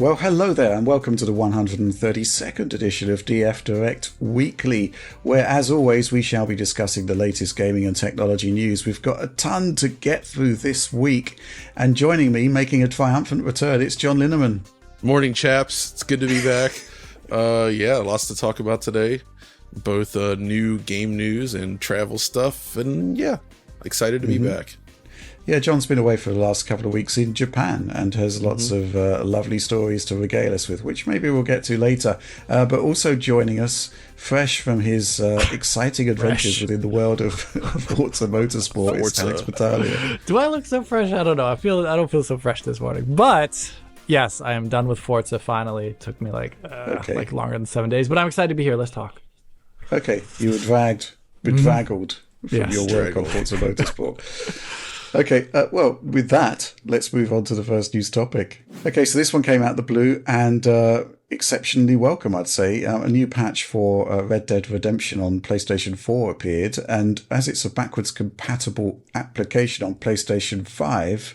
Well, hello there, and welcome to the 132nd edition of DF Direct Weekly, where, as always, we shall be discussing the latest gaming and technology news. We've got a ton to get through this week, and joining me, making a triumphant return, it's John Linneman. Morning, chaps. It's good to be back. Lots to talk about today. Both new game news and travel stuff, and excited to be back. Yeah, John's been away for the last couple of weeks in Japan and has lots of lovely stories to regale us with, which maybe we'll get to later. But also joining us, fresh from his exciting adventures within the world of Forza Motorsport, is Alex Battaglia. Do I look so fresh? I don't know. I don't feel so fresh this morning. But yes, I am done with Forza finally. It took me like longer than 7 days, but I'm excited to be here. Let's talk. Okay, you were bedraggled from your work on Forza Motorsport. Okay, well, with that, let's move on to the first news topic. Okay, so this one came out of the blue and exceptionally welcome, I'd say. A new patch for Red Dead Redemption on PlayStation 4 appeared, and as it's a backwards compatible application on PlayStation 5,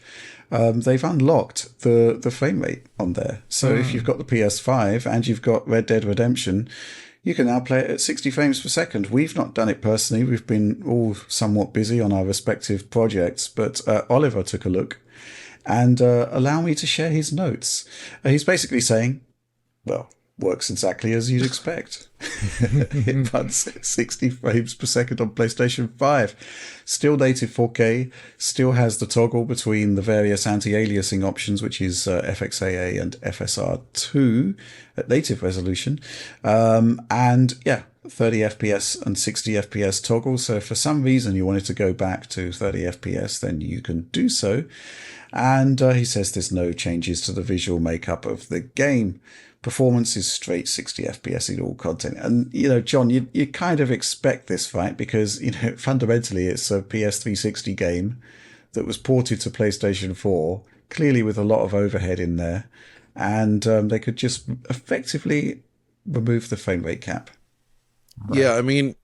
they've unlocked the frame rate on there. So if you've got the PS5 and you've got Red Dead Redemption, you can now play it at 60 frames per second. We've not done it personally. We've been all somewhat busy on our respective projects, but Oliver took a look and allowed me to share his notes. He's basically saying, well, works exactly as you'd expect. It runs at 60 frames per second on PlayStation 5. Still native 4K, still has the toggle between the various anti-aliasing options, which is FXAA and FSR2 at native resolution. 30 FPS and 60 FPS toggle. So if for some reason you wanted to go back to 30 FPS, then you can do so. And he says there's no changes to the visual makeup of the game. Performance is straight 60 FPS in all content. And, John, you kind of expect this, right? Because, fundamentally it's a PS360 game that was ported to PlayStation 4, clearly with a lot of overhead in there. And they could just effectively remove the frame rate cap. Right. Yeah, I mean,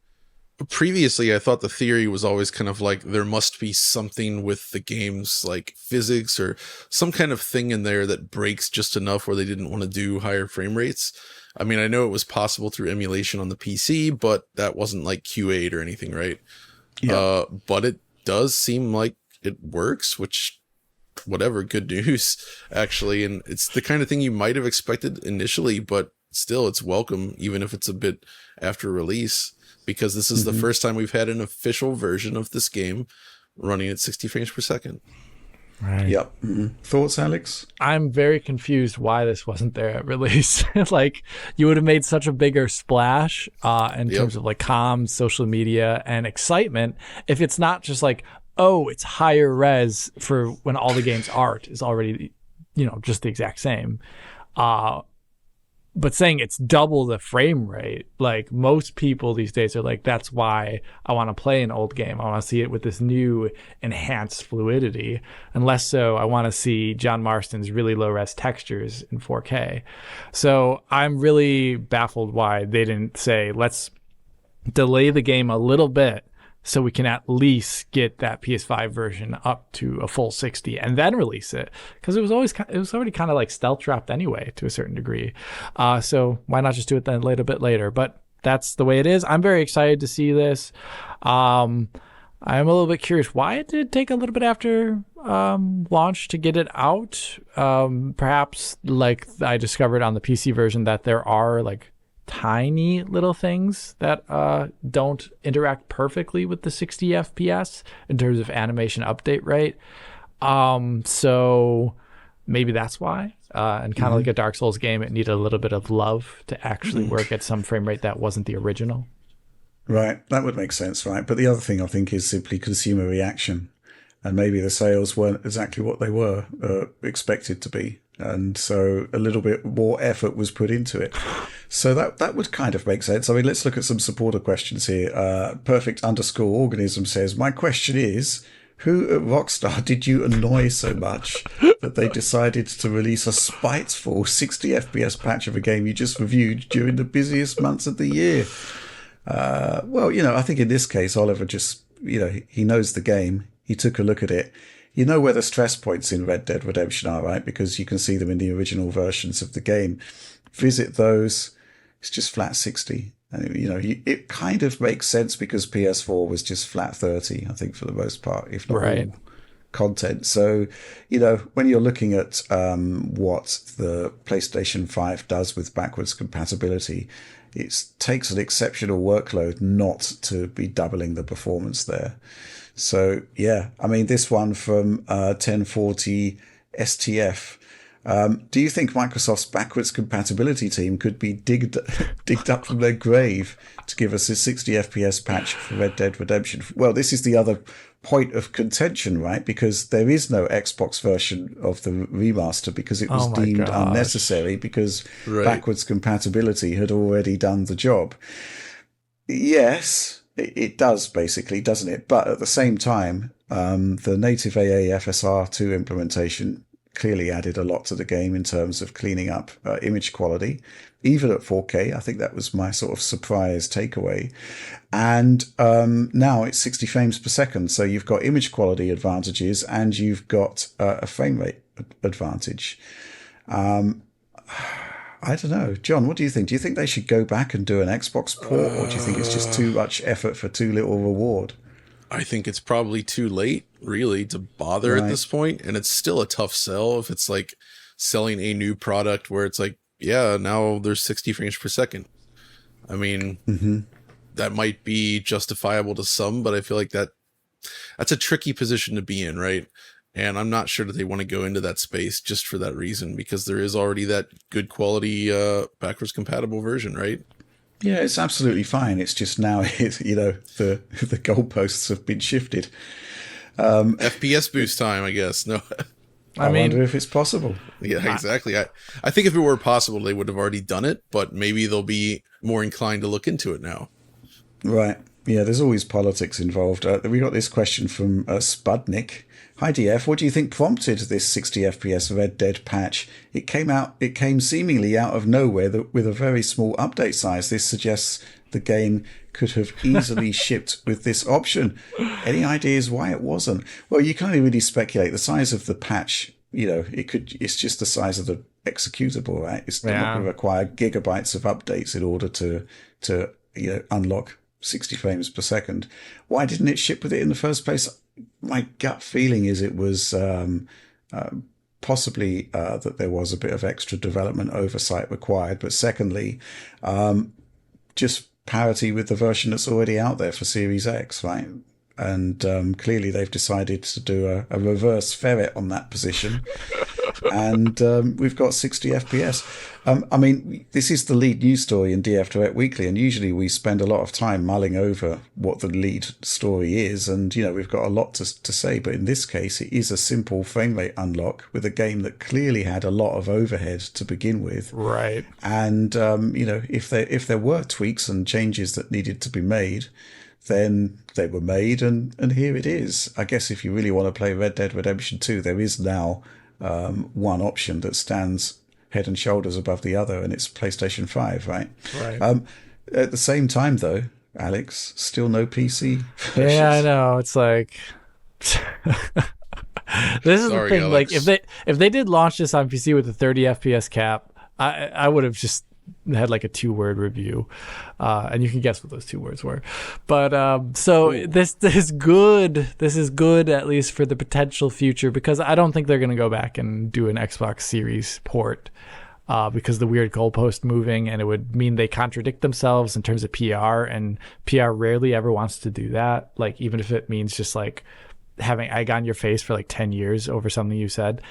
previously I thought the theory was always kind of like there must be something with the game's like physics or some kind of thing in there that breaks just enough where they didn't want to do higher frame rates. I mean, I know it was possible through emulation on the PC, but that wasn't like Q8 or anything, right? Yeah. But it does seem like it works, which whatever, good news actually. And it's the kind of thing you might have expected initially, but still it's welcome, even if it's a bit after release. Because this is the first time we've had an official version of this game running at 60 frames per second. Right. Yep. Thoughts, Alex? I'm very confused why this wasn't there at release. Like, you would have made such a bigger splash in terms of like comms, social media, and excitement if it's not just like, oh, it's higher res for when all the game's art is already, just the exact same. But saying it's double the frame rate, like most people these days are like, that's why I want to play an old game. I want to see it with this new enhanced fluidity. Unless so, I want to see John Marston's really low-res textures in 4K. So I'm really baffled why they didn't say, let's delay the game a little bit so we can at least get that PS5 version up to a full 60 and then release it, because it was already kind of like stealth dropped anyway to a certain degree. So why not just do it then a bit later? But that's the way it is. I'm very excited to see this. I'm a little bit curious why it did take a little bit after launch to get it out. Perhaps like I discovered on the PC version that there are like tiny little things that don't interact perfectly with the 60 FPS in terms of animation update rate. So maybe that's why. And kind of like a Dark Souls game, it needed a little bit of love to actually work at some frame rate that wasn't the original. Right, that would make sense, right? But the other thing I think is simply consumer reaction. And maybe the sales weren't exactly what they were expected to be. And so a little bit more effort was put into it. So that would kind of make sense. I mean, let's look at some supporter questions here. Perfect_organism says, my question is, who at Rockstar did you annoy so much that they decided to release a spiteful 60 FPS patch of a game you just reviewed during the busiest months of the year? Well, I think in this case, Oliver just, he knows the game. He took a look at it. you know where the stress points in Red Dead Redemption are, right? Because you can see them in the original versions of the game. Visit those. It's just flat 60. And, it kind of makes sense because PS4 was just flat 30, I think, for the most part, if not all content. So, when you're looking at what the PlayStation 5 does with backwards compatibility, it takes an exceptional workload not to be doubling the performance there. So, yeah, I mean, this one from 1040 STF. Do you think Microsoft's backwards compatibility team could be digged up from their grave to give us a 60 FPS patch for Red Dead Redemption? Well, this is the other point of contention, right? Because there is no Xbox version of the remaster because it was deemed unnecessary because backwards compatibility had already done the job. Yes, it does basically, doesn't it? But at the same time, the native AA FSR 2 implementation clearly added a lot to the game in terms of cleaning up image quality, even at 4K. I think that was my sort of surprise takeaway. And now it's 60 frames per second. So you've got image quality advantages and you've got a frame rate advantage. I don't know. John, what do you think? Do you think they should go back and do an Xbox port, or do you think it's just too much effort for too little reward? I think it's probably too late, really, to bother at this point. And it's still a tough sell if it's like selling a new product where it's like, yeah, now there's 60 frames per second. I mean, that might be justifiable to some, but I feel like that's a tricky position to be in, right? And I'm not sure that they want to go into that space just for that reason, because there is already that good quality backwards compatible version, right? Yeah, it's absolutely fine. It's just now, the goalposts have been shifted. FPS boost time, I guess. No, I wonder if it's possible. Yeah, exactly. I think if it were possible, they would have already done it, but maybe they'll be more inclined to look into it now. Right. Yeah, there's always politics involved. We got this question from Spudnik. Hi DF, what do you think prompted this 60 FPS Red Dead patch? It came seemingly out of nowhere with a very small update size. This suggests the game could have easily shipped with this option. Any ideas why it wasn't? Well, you can't really speculate. The size of the patch, it's just the size of the executable, right? It's not going to require gigabytes of updates in order to unlock 60 frames per second. Why didn't it ship with it in the first place? My gut feeling is it was possibly that there was a bit of extra development oversight required, but secondly, just parity with the version that's already out there for Series X, right? And clearly they've decided to do a reverse ferret on that position. And we've got 60 FPS. I mean, this is the lead news story in DF Direct Weekly, and usually we spend a lot of time mulling over what the lead story is, and, we've got a lot to say. But in this case, it is a simple frame rate unlock with a game that clearly had a lot of overhead to begin with. Right. And, if there were tweaks and changes that needed to be made, then they were made, and here it is. I guess if you really want to play Red Dead Redemption 2, there is now one option that stands head and shoulders above the other, and it's PlayStation 5, right? Right. At the same time, though, Alex, still no PC versions. Yeah, I know. It's like this is the thing. Alex. Like, if they did launch this on PC with a 30 FPS cap, I would have just had like a 2-word review, and you can guess what those 2 words were. But this is good. This is good, at least for the potential future, because I don't think they're going to go back and do an Xbox Series port, because the weird goalpost moving, and it would mean they contradict themselves in terms of PR, and PR rarely ever wants to do that. Like, even if it means just like having egg on your face for like 10 years over something you said.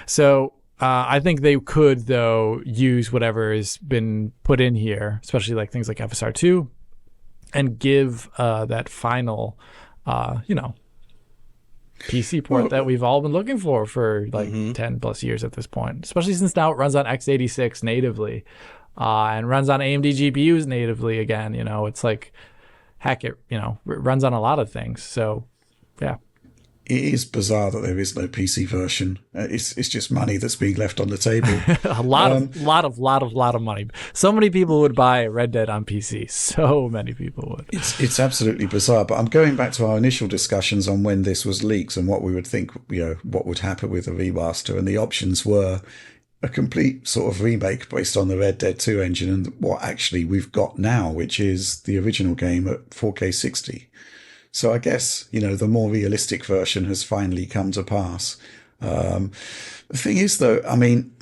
So I think they could, though, use whatever has been put in here, especially like things like FSR 2, and give that final, PC port that we've all been looking for like 10 plus years at this point, especially since now it runs on x86 natively and runs on AMD GPUs natively again. It's like, heck, it runs on a lot of things. So, yeah. it is bizarre that there is no PC version. It's just money that's being left on the table. A lot of money. So many people would buy Red Dead on PC. So many people would. It's absolutely bizarre. But I'm going back to our initial discussions on when this was leaked and what we would think, what would happen with a remaster. And the options were a complete sort of remake based on the Red Dead 2 engine and what actually we've got now, which is the original game at 4K 60. So I guess, the more realistic version has finally come to pass. The thing is, though, I mean,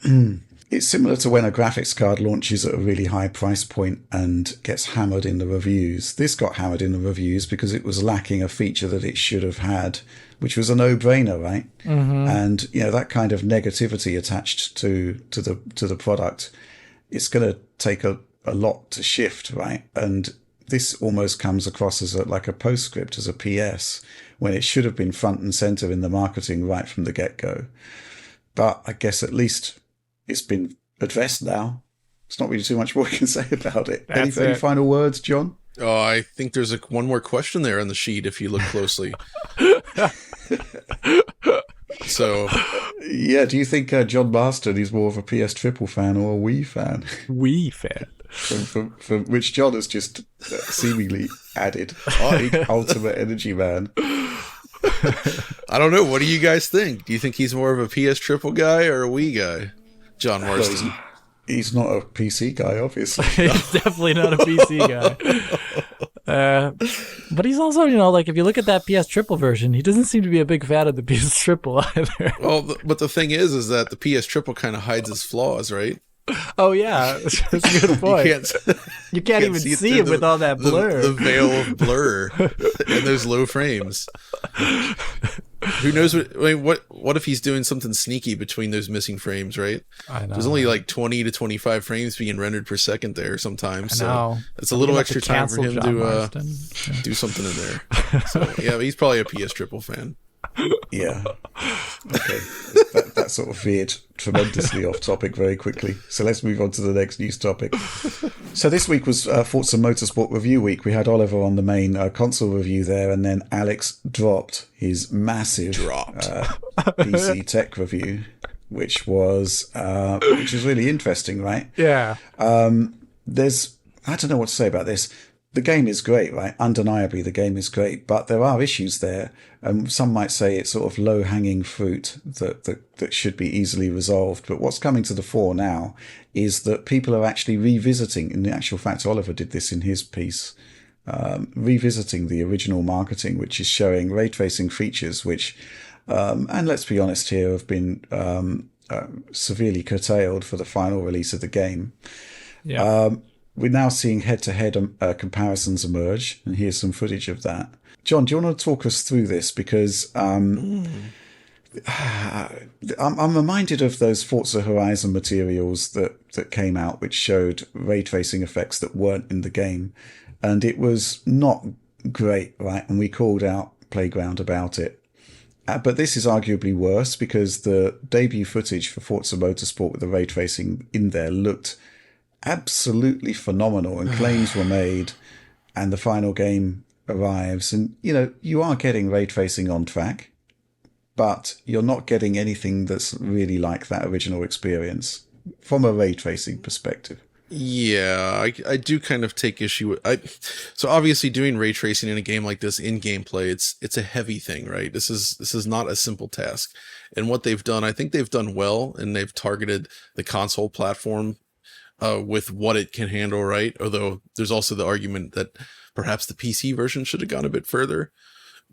it's similar to when a graphics card launches at a really high price point and gets hammered in the reviews. This got hammered in the reviews because it was lacking a feature that it should have had, which was a no-brainer, right? Mm-hmm. And, that kind of negativity attached to the product, it's going to take a lot to shift, right? And this almost comes across as a postscript, as a PS, when it should have been front and center in the marketing right from the get-go. But I guess at least it's been addressed now. There's not really too much more we can say about it. Any final words, John? Oh, I think there's one more question there on the sheet if you look closely. So, yeah, do you think John Marston is more of a PS Triple fan or a Wii fan? Wii fan. From which John has just seemingly added. Ultimate Energy Man. I don't know. What do you guys think? Do you think he's more of a PS Triple guy or a Wii guy? John Marston. He's not a PC guy, obviously. He's definitely not a PC guy. But he's also, if you look at that PS Triple version, he doesn't seem to be a big fan of the PS Triple either. Well, but the thing is that the PS Triple kind of hides its flaws, right? Oh yeah, that's a good point. You can't even see it with all that blur. The veil of blur and those low frames. Who knows what if he's doing something sneaky between those missing frames, right? I know. There's only 20 to 25 frames being rendered per second there sometimes. So it's a little extra time for him to do something in there. So yeah, he's probably a PS Triple fan. Yeah. Okay. That sort of veered tremendously off topic very quickly. So let's move on to the next news topic. So this week was Forza Motorsport review week. We had Oliver on the main console review there, and then Alex dropped his massive PC tech review, which was really interesting, right? Yeah. I don't know what to say about this. The game is great, right? Undeniably, the game is great, but there are issues there. Some might say it's sort of low-hanging fruit that should be easily resolved. But what's coming to the fore now is that people are actually revisiting, in actual fact, Oliver did this in his piece, revisiting the original marketing, which is showing ray tracing features, which, and let's be honest here, have been severely curtailed for the final release of the game. Yeah. We're now seeing head-to-head comparisons emerge, and here's some footage of that. John, do you want to talk us through this? Because I'm reminded of those Forza Horizon materials that came out, which showed ray tracing effects that weren't in the game. And it was not great, right? And we called out Playground about it. But this is arguably worse because the debut footage for Forza Motorsport with the ray tracing in there looked absolutely phenomenal, and claims were made, and the final game arrives, and you are getting ray tracing on track, but you're not getting anything that's really like that original experience from a ray tracing perspective. Yeah, I do kind of take issue with so obviously doing ray tracing in a game like this in gameplay, it's a heavy thing, right? This is not a simple task. And what they've done, I think they've done well, and they've targeted the console platform with what it can handle, right? Although there's also the argument that perhaps the PC version should have gone a bit further.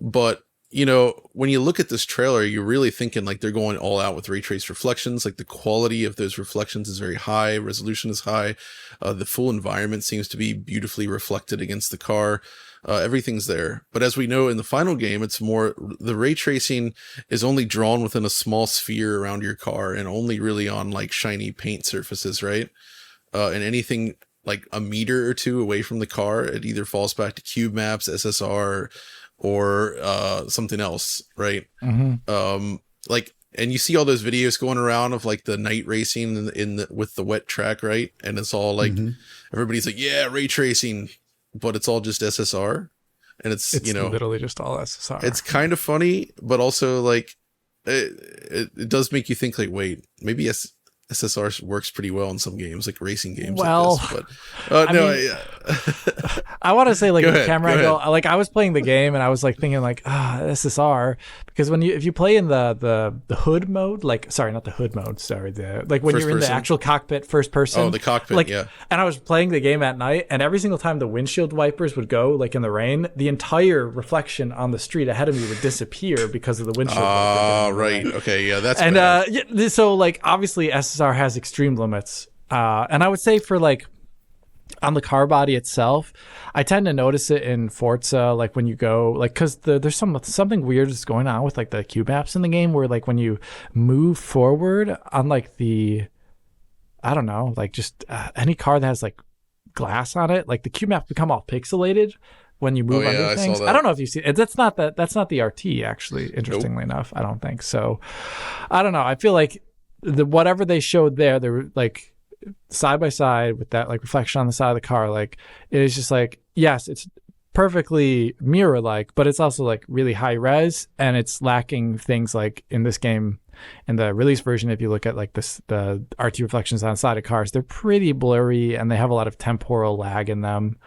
But, when you look at this trailer, you're really thinking like they're going all out with ray trace reflections. Like the quality of those reflections is very high. Resolution is high. The full environment seems to be beautifully reflected against the car. Everything's there. But as we know in the final game, it's more, the ray tracing is only drawn within a small sphere around your car and only really on like shiny paint surfaces, right? And anything like a meter or two away from the car, it either falls back to cube maps, SSR, or something else, right? Mm-hmm. And you see all those videos going around of like the night racing with the wet track, right? And it's all like, everybody's like, yeah, ray tracing, but it's all just SSR. and it's literally just all SSR. It's kind of funny, but also like it does make you think like, wait, maybe SSR works pretty well in some games, like racing games. Well, like this, but I want to say like the camera angle. Like I was playing the game and I was like thinking like SSR, because if you play in the hood mode, like sorry, not the hood mode, sorry, like when you're in the actual cockpit first person. Oh, the cockpit, like, yeah. And I was playing the game at night, and every single time the windshield wipers would go, like in the rain, the entire reflection on the street ahead of me would disappear because of the windshield. Right. Okay. Yeah, that's bad. So like obviously SSR has extreme limits, and I would say for like on the car body itself, I tend to notice it in Forza, like when you go, like, because there's something weird that's going on with like the cube maps in the game, where like when you move forward on like I don't know, like just any car that has like glass on it, like the cube maps become all pixelated when you move under things. I don't know if you see it. That's not the RT actually, interestingly enough. I don't think so. I don't know. I feel like whatever they showed there, they were like side by side with that like reflection on the side of the car, like it is just like, yes, it's perfectly mirror like, but it's also like really high res, and it's lacking things like in this game, in the release version, if you look at like the RT reflections on the side of cars, they're pretty blurry and they have a lot of temporal lag in them.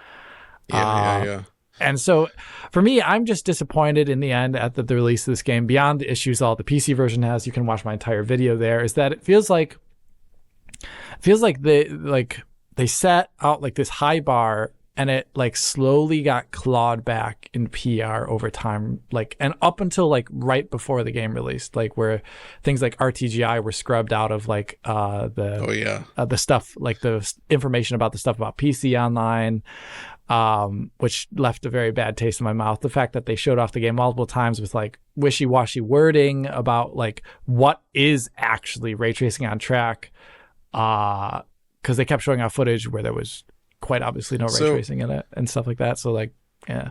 Yeah. And so for me, I'm just disappointed in the end at the release of this game, beyond the issues all the PC version has. You can watch my entire video there, is that it feels like they set out like this high bar, and it like slowly got clawed back in PR over time, like, and up until like right before the game released, like where things like RTGI were scrubbed out of like the stuff, like the information about the stuff about PC Online, which left a very bad taste in my mouth. The fact that they showed off the game multiple times with like wishy-washy wording about like what is actually ray tracing on track, because they kept showing off footage where there was quite obviously no ray tracing in it and stuff like that. So like, yeah.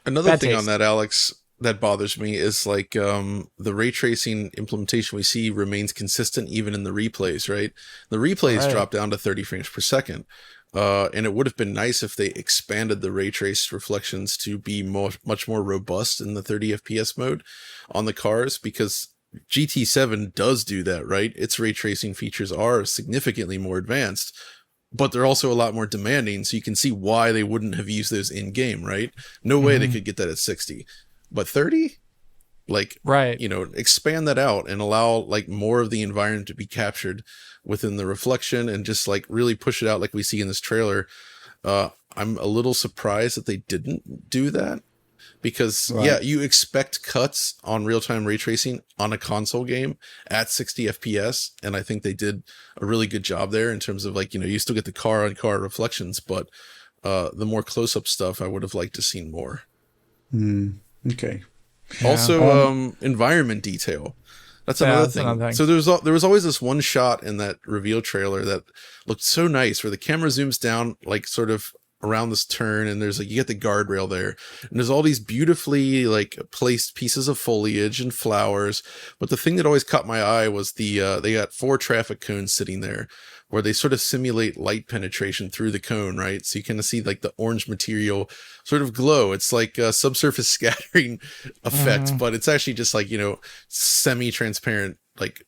Another thing on that, Alex, that bothers me is like the ray tracing implementation we see remains consistent even in the replays, right? The replays drop down to 30 frames per second. And it would have been nice if they expanded the ray trace reflections to be much more robust in the 30 FPS mode on the cars, because GT7 does do that, right? Its ray tracing features are significantly more advanced, but they're also a lot more demanding. So you can see why they wouldn't have used those in game, right? No way they could get that at 60, but 30, like, right. Expand that out and allow like more of the environment to be captured within the reflection, and just like really push it out like we see in this trailer. I'm a little surprised that they didn't do that, because you expect cuts on real-time ray tracing on a console game at 60 FPS, and I think they did a really good job there in terms of like, you still get the car-on-car reflections, but the more close-up stuff I would have liked to seen more. Okay. Yeah. Also, environment detail. That's another thing. So there was always this one shot in that reveal trailer that looked so nice, where the camera zooms down like sort of around this turn, and there's like, you get the guardrail there, and there's all these beautifully like placed pieces of foliage and flowers. But the thing that always caught my eye was they got 4 traffic cones sitting there, where they sort of simulate light penetration through the cone, right? So you kind of see like the orange material sort of glow. It's like a subsurface scattering effect, but it's actually just like, semi-transparent, like,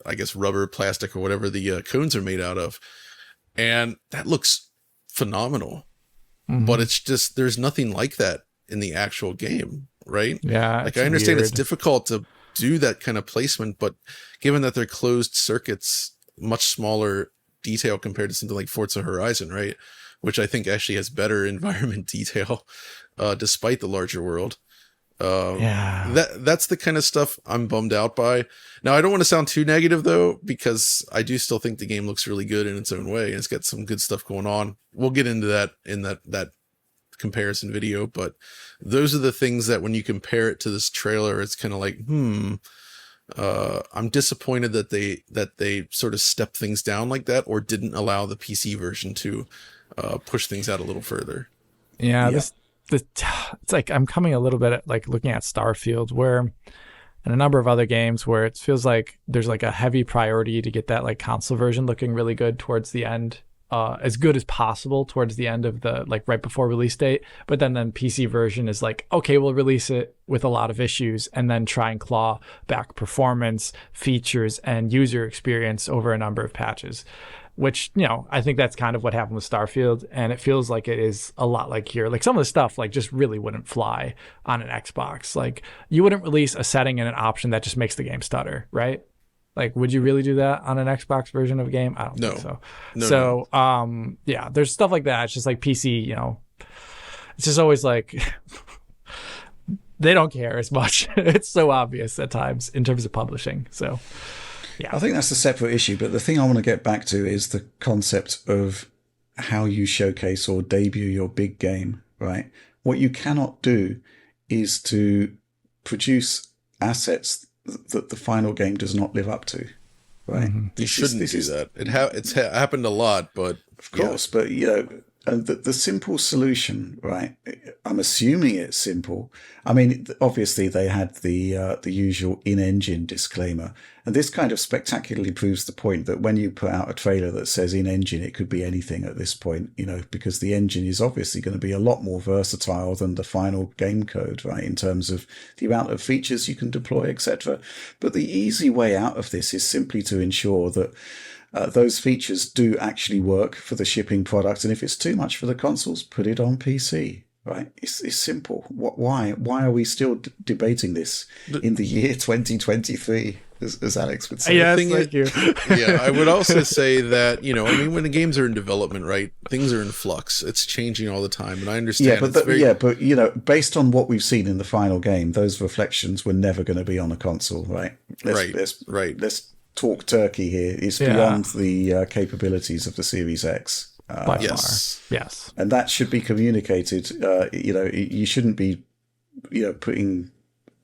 I guess rubber, plastic, or whatever the cones are made out of. And that looks phenomenal. But it's just, there's nothing like that in the actual game, right? Yeah. Like I understand it's difficult to do that kind of placement, but given that they're closed circuits, much smaller detail compared to something like Forza Horizon, right? Which I think actually has better environment detail, despite the larger world. That's the kind of stuff I'm bummed out by. Now, I don't want to sound too negative though, because I do still think the game looks really good in its own way, and it's got some good stuff going on. We'll get into that in that comparison video, but those are the things that when you compare it to this trailer, it's kind of like, I'm disappointed that they sort of stepped things down like that, or didn't allow the PC version to push things out a little further. Yeah. It's like I'm coming a little bit at like looking at Starfield, where, and a number of other games where it feels like there's like a heavy priority to get that like console version looking really good towards the end as good as possible towards the end of the, like, right before release date. But then PC version is like, okay, we'll release it with a lot of issues and then try and claw back performance, features, and user experience over a number of patches. Which, you know, I think that's kind of what happened with Starfield, and it feels like it is a lot like here. Like, some of the stuff, like, just really wouldn't fly on an Xbox. Like, you wouldn't release a setting and an option that just makes the game stutter, right? Like, would you really do that on an Xbox version of a game? I don't think so. No. Yeah, there's stuff like that. It's just like PC, you know, it's just always like they don't care as much. It's so obvious at times in terms of publishing. So, yeah. I think that's a separate issue. But the thing I want to get back to is the concept of how you showcase or debut your big game, right? What you cannot do is to produce assets that the final game does not live up to, right? Mm-hmm. You shouldn't do that. It's happened a lot, but of course. Yeah. But, you know, and the simple solution, right? I'm assuming it's simple. I mean, obviously they had the usual in-engine disclaimer, and this kind of spectacularly proves the point that when you put out a trailer that says in-engine, it could be anything at this point, you know, because the engine is obviously going to be a lot more versatile than the final game code, right? In terms of the amount of features you can deploy, etc. But the easy way out of this is simply to ensure that those features do actually work for the shipping product, and if it's too much for the consoles, put it on PC. Right? It's simple. Why are we still debating this in the year 2023, as Alex would say? Yeah, thank you. Yeah, I would also say that, you know, I mean, when the games are in development, right, things are in flux. It's changing all the time, and I understand. But you know, based on what we've seen in the final game, those reflections were never going to be on a console, right? Let's talk turkey here. It's beyond the capabilities of the Series X. Yes. And that should be communicated. You know, you shouldn't be, you know, putting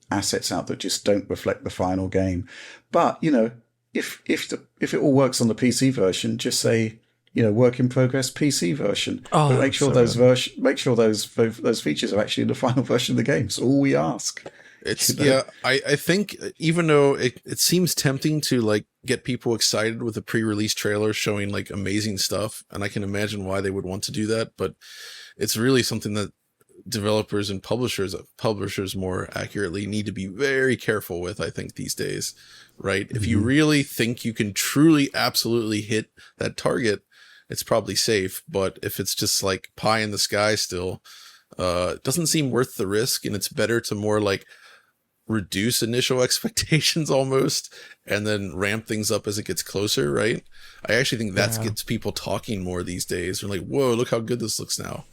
assets out that just don't reflect the final game. But, you know, if it all works on the PC version, just say, you know, work in progress PC version. Oh, but make sure those features are actually in the final version of the game. It's all we ask. It's, you know? Yeah, I think even though it seems tempting to, like, get people excited with a pre-release trailer showing, like, amazing stuff, and I can imagine why they would want to do that, but it's really something that developers and publishers more accurately need to be very careful with, I think, these days, right? Mm-hmm. If you really think you can truly, absolutely hit that target, it's probably safe, but if it's just, like, pie in the sky still, it doesn't seem worth the risk, and it's better to more, like, reduce initial expectations almost and then ramp things up as it gets closer, right? I actually think that gets people talking more these days. They're like, whoa, look how good this looks now,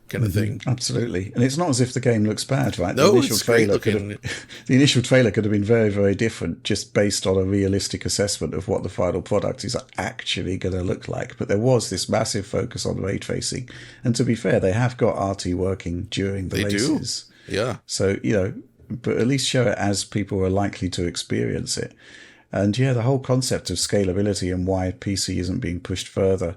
kind of thing. Absolutely. And it's not as if the game looks bad, right? No, the initial trailer could have been very, very different just based on a realistic assessment of what the final product is actually going to look like. But there was this massive focus on ray tracing. And to be fair, they have got RT working during the races. Do. Yeah. So, you know, but at least show it as people are likely to experience it. And yeah, the whole concept of scalability and why PC isn't being pushed further,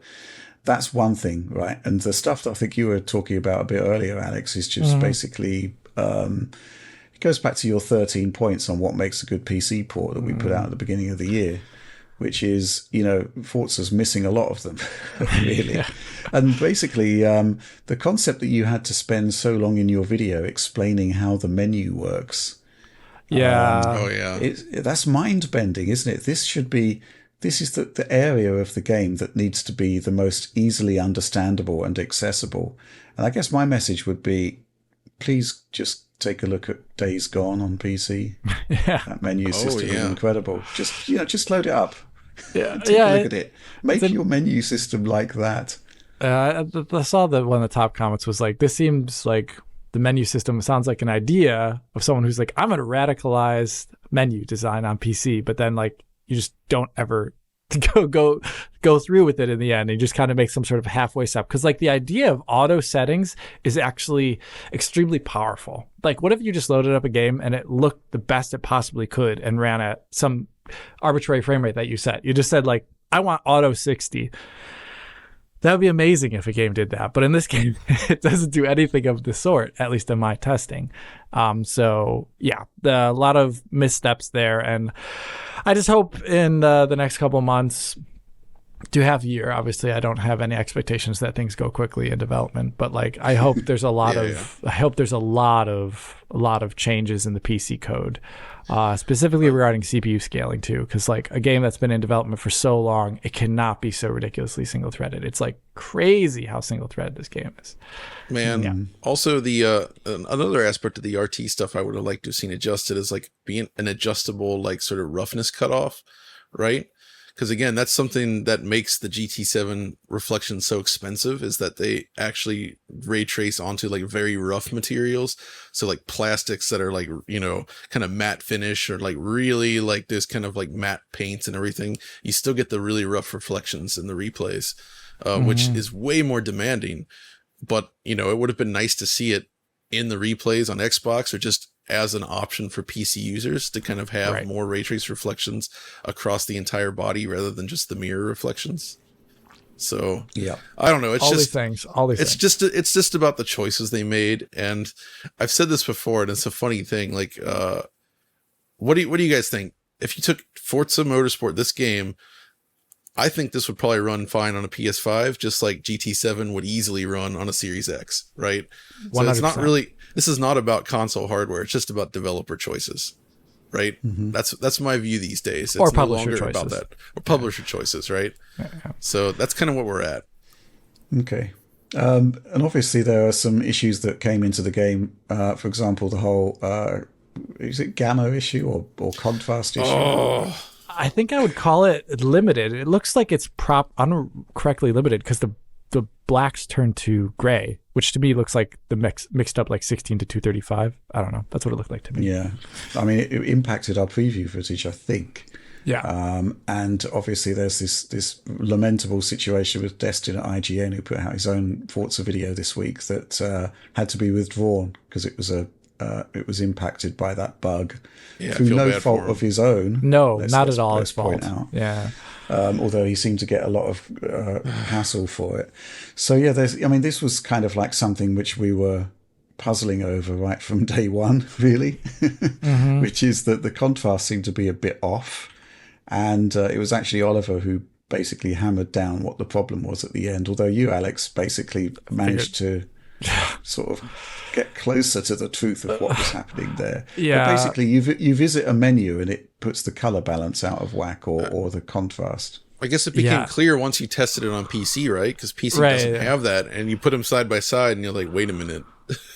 that's one thing, right? And the stuff that I think you were talking about a bit earlier, Alex, is just basically, it goes back to your 13 points on what makes a good PC port that we put out at the beginning of the year, which is, you know, Forza's missing a lot of them, really. Yeah. And basically, the concept that you had to spend so long in your video explaining how the menu works. Yeah. That's mind-bending, isn't it? This is the area of the game that needs to be the most easily understandable and accessible. And I guess my message would be, please just take a look at Days Gone on PC. Yeah. That menu system is incredible. Just load it up. Yeah. Take a look at it. Make your menu system like that. I saw that one of the top comments was like, this seems like the menu system sounds like an idea of someone who's like, I'm going to radicalize menu design on PC, but then, like, you just don't ever go through with it in the end. You just kind of make some sort of halfway step. Because, like, the idea of auto settings is actually extremely powerful. Like, what if you just loaded up a game and it looked the best it possibly could and ran at some arbitrary frame rate that you set? You just said, like, I want auto 60. That would be amazing if a game did that. But in this game, it doesn't do anything of the sort, at least in my testing. So, yeah, a lot of missteps there. And I just hope in the next couple months, 2.5 years. Obviously, I don't have any expectations that things go quickly in development, but like I hope there's a lot I hope there's a lot of changes in the PC code, specifically regarding CPU scaling too, because like a game that's been in development for so long, it cannot be so ridiculously single-threaded. It's like crazy how single-threaded this game is. Man, also the another aspect of the RT stuff I would have liked to have seen adjusted is like being an adjustable like sort of roughness cutoff, right? Because again, that's something that makes the GT7 reflections so expensive, is that they actually ray trace onto like very rough materials. So like plastics that are like, you know, kind of matte finish, or like really like there's kind of like matte paints and everything. You still get the really rough reflections in the replays, which is way more demanding. But, you know, it would have been nice to see it in the replays on Xbox, or just as an option for PC users to kind of have more ray trace reflections across the entire body rather than just the mirror reflections. So I don't know. It's all just it's just about the choices they made. And I've said this before, and it's a funny thing. Like, what do you guys think? If you took Forza Motorsport, this game, I think this would probably run fine on a PS5, just like GT7 would easily run on a Series X, right? 100%. So it's not really, this is not about console hardware. It's just about developer choices, right? That's my view these days. It's or no publisher longer choices. about that. Or publisher choices, right? So that's kind of what we're at. Okay. And obviously there are some issues that came into the game. For example, the whole, is it gamma issue or contrast issue? I think I would call it limited. It looks like it's incorrectly limited because the blacks turn to gray, which to me looks like the mixed up like 16 to 235. I don't know. That's what it looked like to me. Yeah. I mean, it impacted our preview footage, I think. Yeah. And obviously there's this lamentable situation with Destin at IGN, who put out his own Forza video this week that had to be withdrawn because it was impacted by that bug through no fault of his own. No, not at all his fault. Yeah. Although he seemed to get a lot of hassle for it. So yeah, this was kind of like something which we were puzzling over right from day one, really, which is that the contrast seemed to be a bit off. And it was actually Oliver who basically hammered down what the problem was at the end. Although you, Alex, basically managed to sort of get closer to the truth of what was happening there. Yeah. But basically, you visit a menu and it puts the color balance out of whack or the contrast. I guess it became clear once you tested it on PC, right? Because PC doesn't have that, and you put them side by side, and you're like, wait a minute.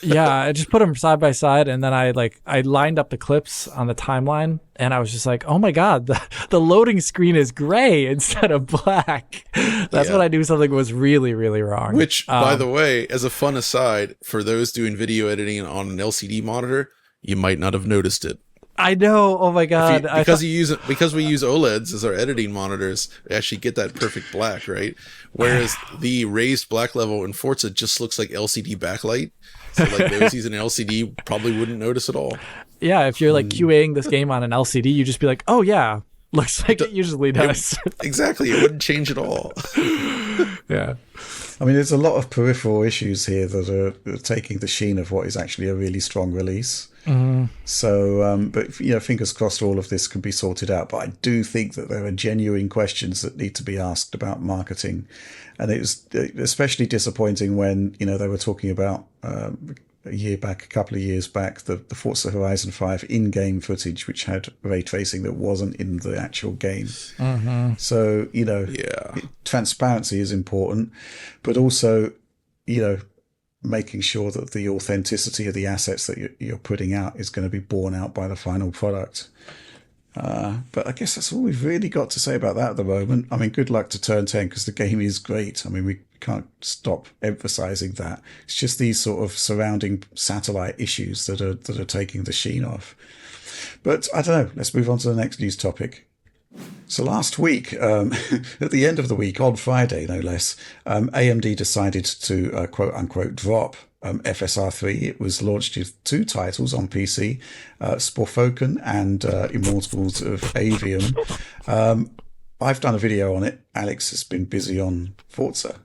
Yeah, I just put them side by side, and then I lined up the clips on the timeline, and I was just like, oh my god, the loading screen is gray instead of black. That's when I knew something was really, really wrong. Which, by the way, as a fun aside, for those doing video editing on an LCD monitor, you might not have noticed it. I know. Oh my god! Because we use OLEDs as our editing monitors, we actually get that perfect black, right? Whereas the raised black level in Forza just looks like LCD backlight. So like those using an LCD probably wouldn't notice at all. Yeah, if you're like QAing this game on an LCD, you just be like, oh yeah, looks like it usually does. Exactly, it wouldn't change at all. Yeah. I mean, there's a lot of peripheral issues here that are taking the sheen of what is actually a really strong release. So, but fingers crossed all of this can be sorted out. But I do think that there are genuine questions that need to be asked about marketing. And it was especially disappointing when, they were talking about a couple of years back, the Forza Horizon 5 in-game footage, which had ray tracing that wasn't in the actual game. So, transparency is important, but also, making sure that the authenticity of the assets that you're putting out is going to be borne out by the final product. But I guess that's all we've really got to say about that at the moment. I mean, good luck to Turn 10 because the game is great. I mean, we can't stop emphasizing that. It's just these sort of surrounding satellite issues that are taking the sheen off. But I don't know. Let's move on to the next news topic. So last week, at the end of the week, on Friday, no less, AMD decided to quote-unquote drop FSR 3. It was launched with 2 titles on PC, Sporfoken and Immortals of Avium. I've done a video on it. Alex has been busy on Forza.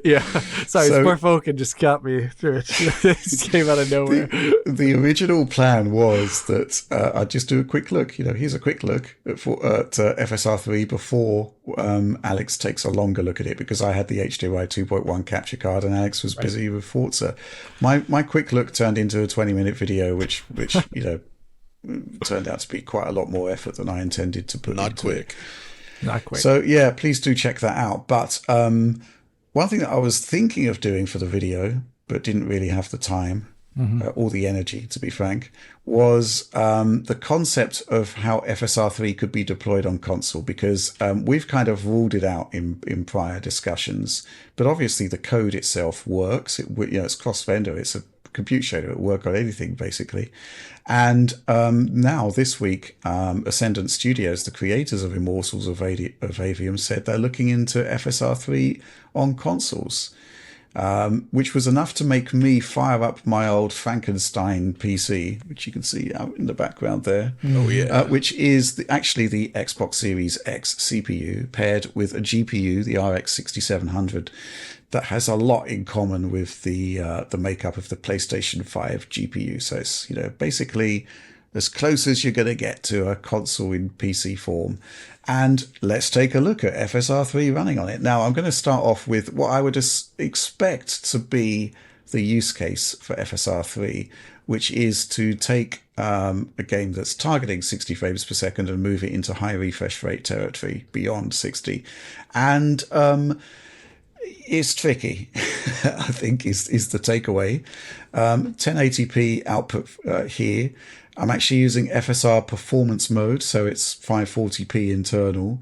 Yeah. Sorry, Sportfolk just got me through it. It just came out of nowhere. The original plan was that I'd just do a quick look. Here's a quick look at FSR3 before Alex takes a longer look at it, because I had the HDMI 2.1 capture card and Alex was busy with Forza. My quick look turned into a 20-minute video, which turned out to be quite a lot more effort than I intended to put into it. Not quick. So yeah, please do check that out. But one thing that I was thinking of doing for the video, but didn't really have the time or the energy, to be frank, was the concept of how FSR3 could be deployed on console, because we've kind of ruled it out in prior discussions. But obviously the code itself works. It's cross-vendor. It's a compute shader. It'll work on anything, basically. And now this week, Ascendant Studios, the creators of Immortals of Avium, said they're looking into FSR3 on consoles, which was enough to make me fire up my old Frankenstein PC, which you can see out in the background there. Oh, yeah. Which is actually the Xbox Series X CPU paired with a GPU, the RX 6700, that has a lot in common with the makeup of the PlayStation 5 GPU. So it's basically as close as you're going to get to a console in PC form. And let's take a look at FSR3 running on it. Now, I'm going to start off with what I would expect to be the use case for FSR3, which is to take a game that's targeting 60 frames per second and move it into high refresh rate territory beyond 60. And it's tricky, I think, is the takeaway. 1080p output here. I'm actually using FSR performance mode, so it's 540p internal.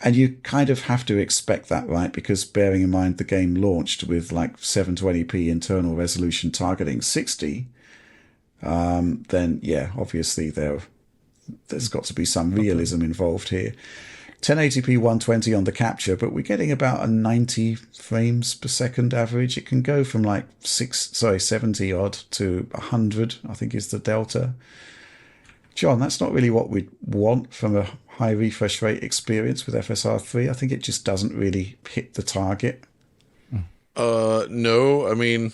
And you kind of have to expect that, right? Because bearing in mind the game launched with like 720p internal resolution targeting 60, then yeah, obviously there's got to be some realism involved here. 1080p 120 on the capture, but we're getting about a 90 frames per second average. It can go from like 70 odd to 100, I think is the delta. John, that's not really what we'd want from a high refresh rate experience with FSR3. I think it just doesn't really hit the target. No, I mean,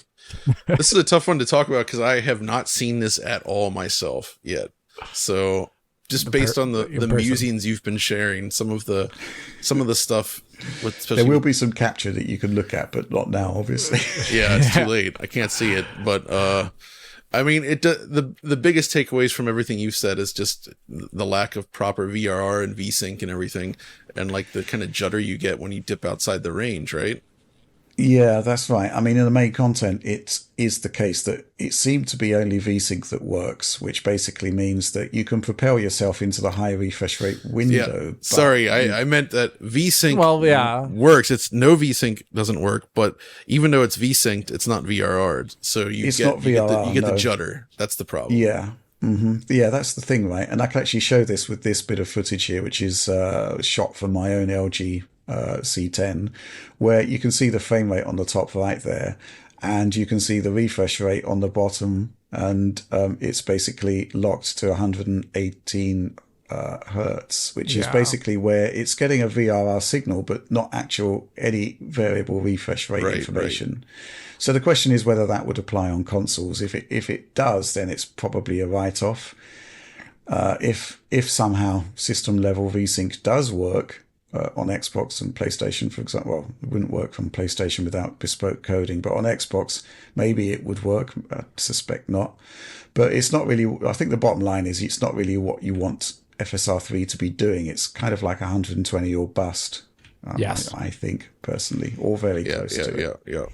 this is a tough one to talk about because I have not seen this at all myself yet. So just based on the musings you've been sharing, some of the stuff with, there will be some capture that you can look at, but not now, obviously. Yeah, it's too late. I can't see it, but I mean, the biggest takeaways from everything you've said is just the lack of proper VRR and VSync and everything, and like the kind of judder you get when you dip outside the range, right? Yeah, that's right. I mean, in the main content, it is the case that it seemed to be only VSync that works, which basically means that you can propel yourself into the high refresh rate window. Yeah. Sorry, I meant that VSync works. It's no VSync doesn't work, but even though it's VSynced, it's not VRR'd. So you get the judder. That's the problem. Yeah. Mm-hmm. Yeah, that's the thing, right? And I can actually show this with this bit of footage here, which is shot from my own LG C10, where you can see the frame rate on the top right there, and you can see the refresh rate on the bottom, and it's basically locked to 118 hertz, which is basically where it's getting a VRR signal, but not any variable refresh rate information. Right. So the question is whether that would apply on consoles. If it does, then it's probably a write-off. If somehow system level VSync does work on Xbox and PlayStation, for example, well, it wouldn't work from PlayStation without bespoke coding, but on Xbox, maybe it would work. I suspect not. But it's not really, I think the bottom line is it's not really what you want FSR3 to be doing. It's kind of like 120 or bust, yes. I think, personally, or very close to it. Yeah.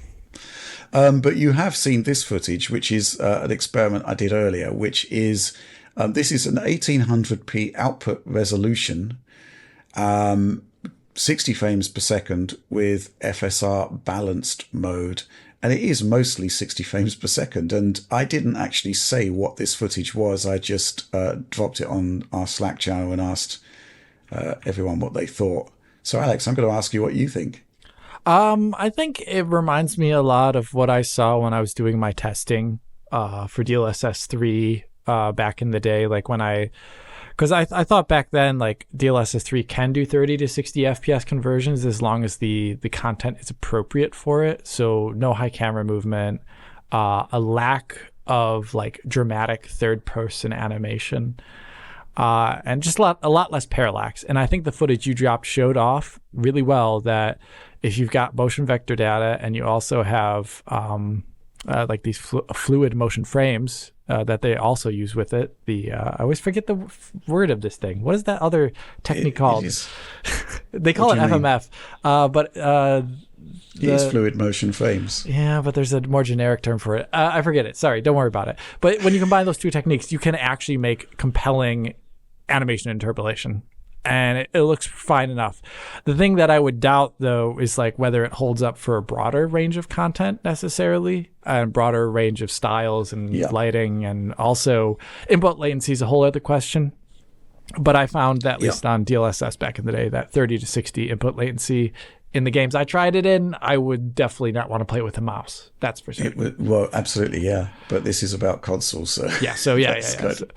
But you have seen this footage, which is an experiment I did earlier, which is, this is an 1800p output resolution, 60 frames per second with FSR balanced mode. And it is mostly 60 frames per second. And I didn't actually say what this footage was. I just dropped it on our Slack channel and asked everyone what they thought. So, Alex, I'm going to ask you what you think. I think it reminds me a lot of what I saw when I was doing my testing for DLSS 3 back in the day, like when I Because I thought back then, like, DLSS 3 can do 30 to 60 FPS conversions as long as the content is appropriate for it. So no high camera movement, a lack of, like, dramatic third-person animation, and just a lot less parallax. And I think the footage you dropped showed off really well that if you've got motion vector data and you also have like these fluid motion frames that they also use with it. I always forget the word of this thing. What is that other technique called? They call it FMF, but it is fluid motion frames. Yeah, but there's a more generic term for it. I forget it. Sorry, don't worry about it. But when you combine those two techniques, you can actually make compelling animation interpolation. And it looks fine enough. The thing that I would doubt, though, is like whether it holds up for a broader range of content necessarily, and broader range of styles and lighting, and also input latency is a whole other question. But I found that, at least on DLSS back in the day, that 30 to 60 input latency in the games I tried it in, I would definitely not want to play with a mouse. That's for sure. Well, absolutely, yeah. But this is about consoles, so good.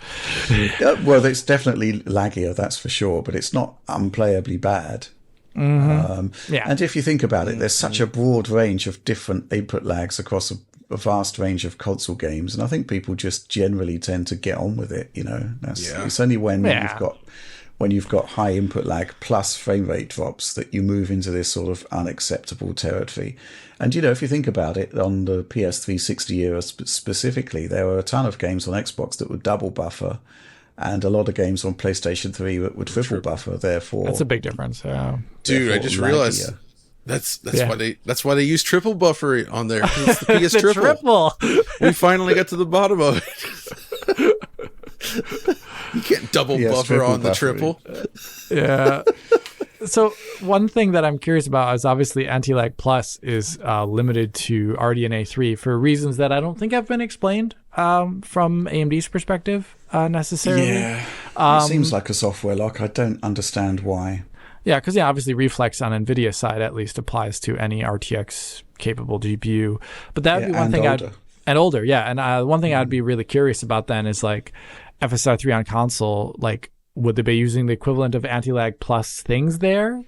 Well, it's definitely laggier, that's for sure. But it's not unplayably bad. Mm-hmm. And if you think about it, there's such a broad range of different input lags across a vast range of console games, and I think people just generally tend to get on with it. You know, it's only when you've got high input lag plus frame rate drops that you move into this sort of unacceptable territory. And, you know, if you think about it, on the PS360 era specifically, there were a ton of games on Xbox that would double buffer, and a lot of games on PlayStation 3 that would triple buffer. Therefore, that's a big difference. Dude, I just realized that's why they use triple buffer on there. It's the PS triple. We finally got to the bottom of it. You can't double buffer on the triple. Yeah. So one thing that I'm curious about is obviously Anti-Lag Plus is limited to RDNA 3 for reasons that I don't think have been explained from AMD's perspective necessarily. Yeah, it seems like a software lock. I don't understand why. Yeah, because obviously Reflex on NVIDIA side at least applies to any RTX capable GPU. But that would be one thing older. And one thing I'd be really curious about then is like FSR 3 on console, like would they be using the equivalent of anti-lag plus things there?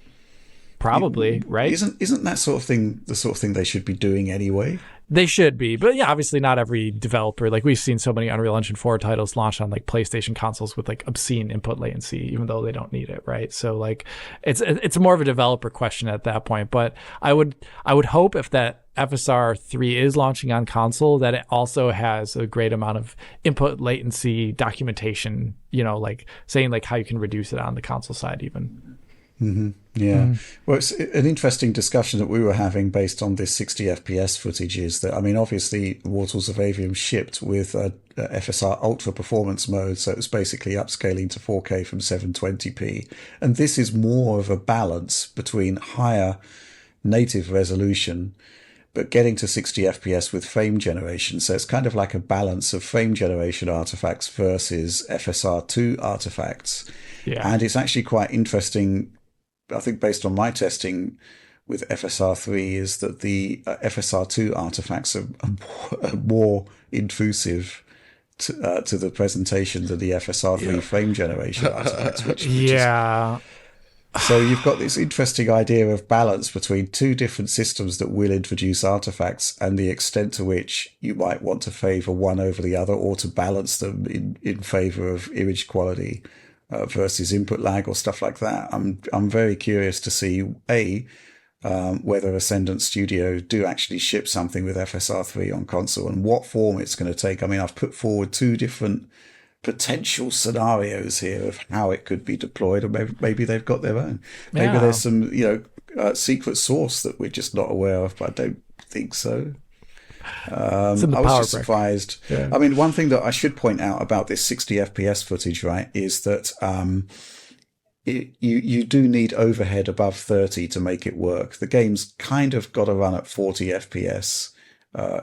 Probably, right? Isn't that sort of thing the sort of thing they should be doing anyway? They should be, but yeah, obviously not every developer. Like we've seen so many Unreal Engine 4 titles launched on like PlayStation consoles with like obscene input latency, even though they don't need it, right? So like it's more of a developer question at that point. But I would hope if that FSR 3 is launching on console that it also has a great amount of input latency documentation, you know, like saying like how you can reduce it on the console side even. Mm-hmm. Yeah. Well, it's an interesting discussion that we were having based on this 60 FPS footage is that, I mean, obviously Wartals of Avium shipped with a FSR ultra performance mode. So it was basically upscaling to 4K from 720p. And this is more of a balance between higher native resolution, but getting to 60 FPS with frame generation. So it's kind of like a balance of frame generation artifacts versus FSR2 artifacts. Yeah. And it's actually quite interesting, I think, based on my testing with FSR3, is that the FSR2 artifacts are more intrusive to the presentation than the FSR3 frame generation artifacts. So you've got this interesting idea of balance between two different systems that will introduce artifacts and the extent to which you might want to favor one over the other or to balance them in favor of image quality versus input lag or stuff like that. I'm very curious to see whether Ascendant Studio do actually ship something with FSR3 on console and what form it's going to take. I mean, I've put forward two different potential scenarios here of how it could be deployed, or maybe they've got their own. Maybe there's some secret source that we're just not aware of, but I don't think so. I was just surprised. Yeah. I mean, one thing that I should point out about this 60 FPS footage, right, is that you do need overhead above 30 to make it work. The game's kind of got to run at 40 FPS,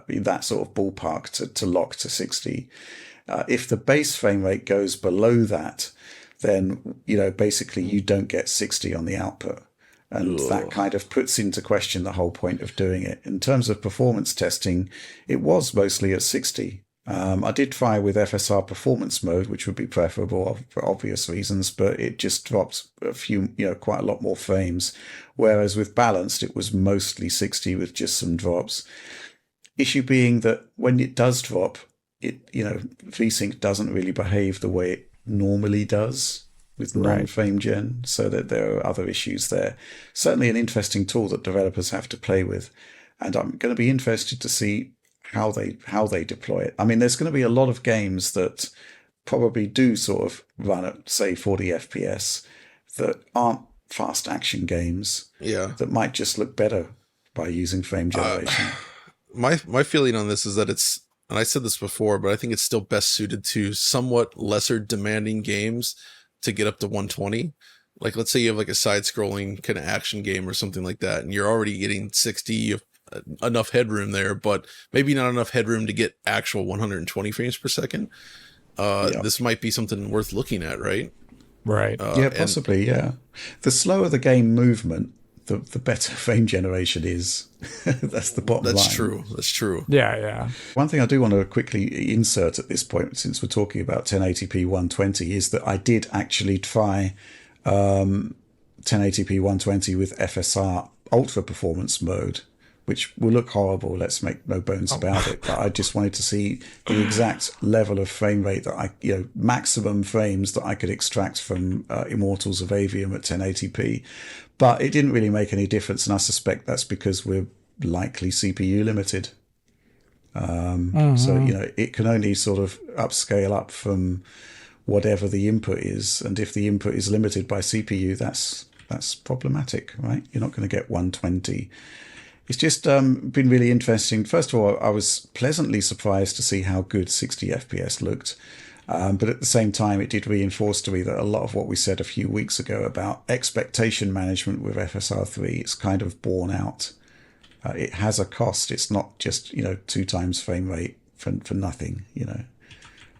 in that sort of ballpark to lock to 60. If the base frame rate goes below that, then, basically you don't get 60 on the output. And that kind of puts into question the whole point of doing it. In terms of performance testing, it was mostly at 60. I did try with FSR performance mode, which would be preferable for obvious reasons, but it just dropped a few, quite a lot more frames. Whereas with balanced, it was mostly 60 with just some drops. Issue being that when it does drop, VSync doesn't really behave the way it normally does with non-frame gen, so that there are other issues there. Certainly an interesting tool that developers have to play with, and I'm going to be interested to see how they deploy it. I mean, there's going to be a lot of games that probably do sort of run at, say, 40 FPS that aren't fast action games. Yeah, that might just look better by using frame generation. My feeling on this is that it's, and I said this before, but I think it's still best suited to somewhat lesser demanding games to get up to 120. Like, let's say you have like a side-scrolling kind of action game or something like that, and you're already getting 60, enough headroom there, but maybe not enough headroom to get actual 120 frames per second. This might be something worth looking at, right? Right. Possibly, yeah. The slower the game movement, the better frame generation is. That's the bottom line. That's true. Yeah. One thing I do want to quickly insert at this point, since we're talking about 1080p 120, is that I did actually try 1080p 120 with FSR ultra performance mode, which will look horrible, let's make no bones about it. But I just wanted to see the exact level of frame rate that maximum frames that I could extract from Immortals of Avium at 1080p. But it didn't really make any difference, and I suspect that's because we're likely CPU limited. So, it can only sort of upscale up from whatever the input is. And if the input is limited by CPU, that's problematic, right? You're not going to get 120. It's just been really interesting. First of all, I was pleasantly surprised to see how good 60 FPS looked. But at the same time, it did reinforce to me that a lot of what we said a few weeks ago about expectation management with FSR3, it's kind of borne out. It has a cost. It's not just, 2 times frame rate for nothing,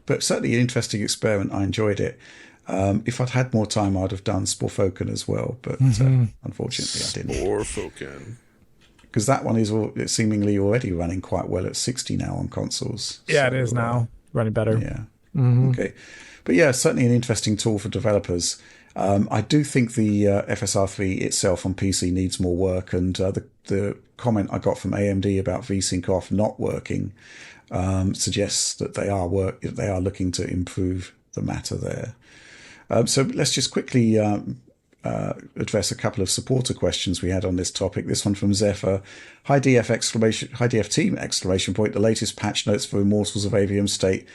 But certainly an interesting experiment. I enjoyed it. If I'd had more time, I'd have done Sporfoken as well. But unfortunately, I didn't. Sporfoken. Because that one is seemingly already running quite well at 60 now on consoles. Yeah, so, it is now. Running better. Yeah. Okay. But yeah, certainly an interesting tool for developers. I do think the FSR3 itself on PC needs more work, and the comment I got from AMD about VSync off not working suggests that they are looking to improve the matter there. So let's just quickly address a couple of supporter questions we had on this topic. This one from Zephyr. Hi DF team, exclamation point. The latest patch notes for Immortals of Avium state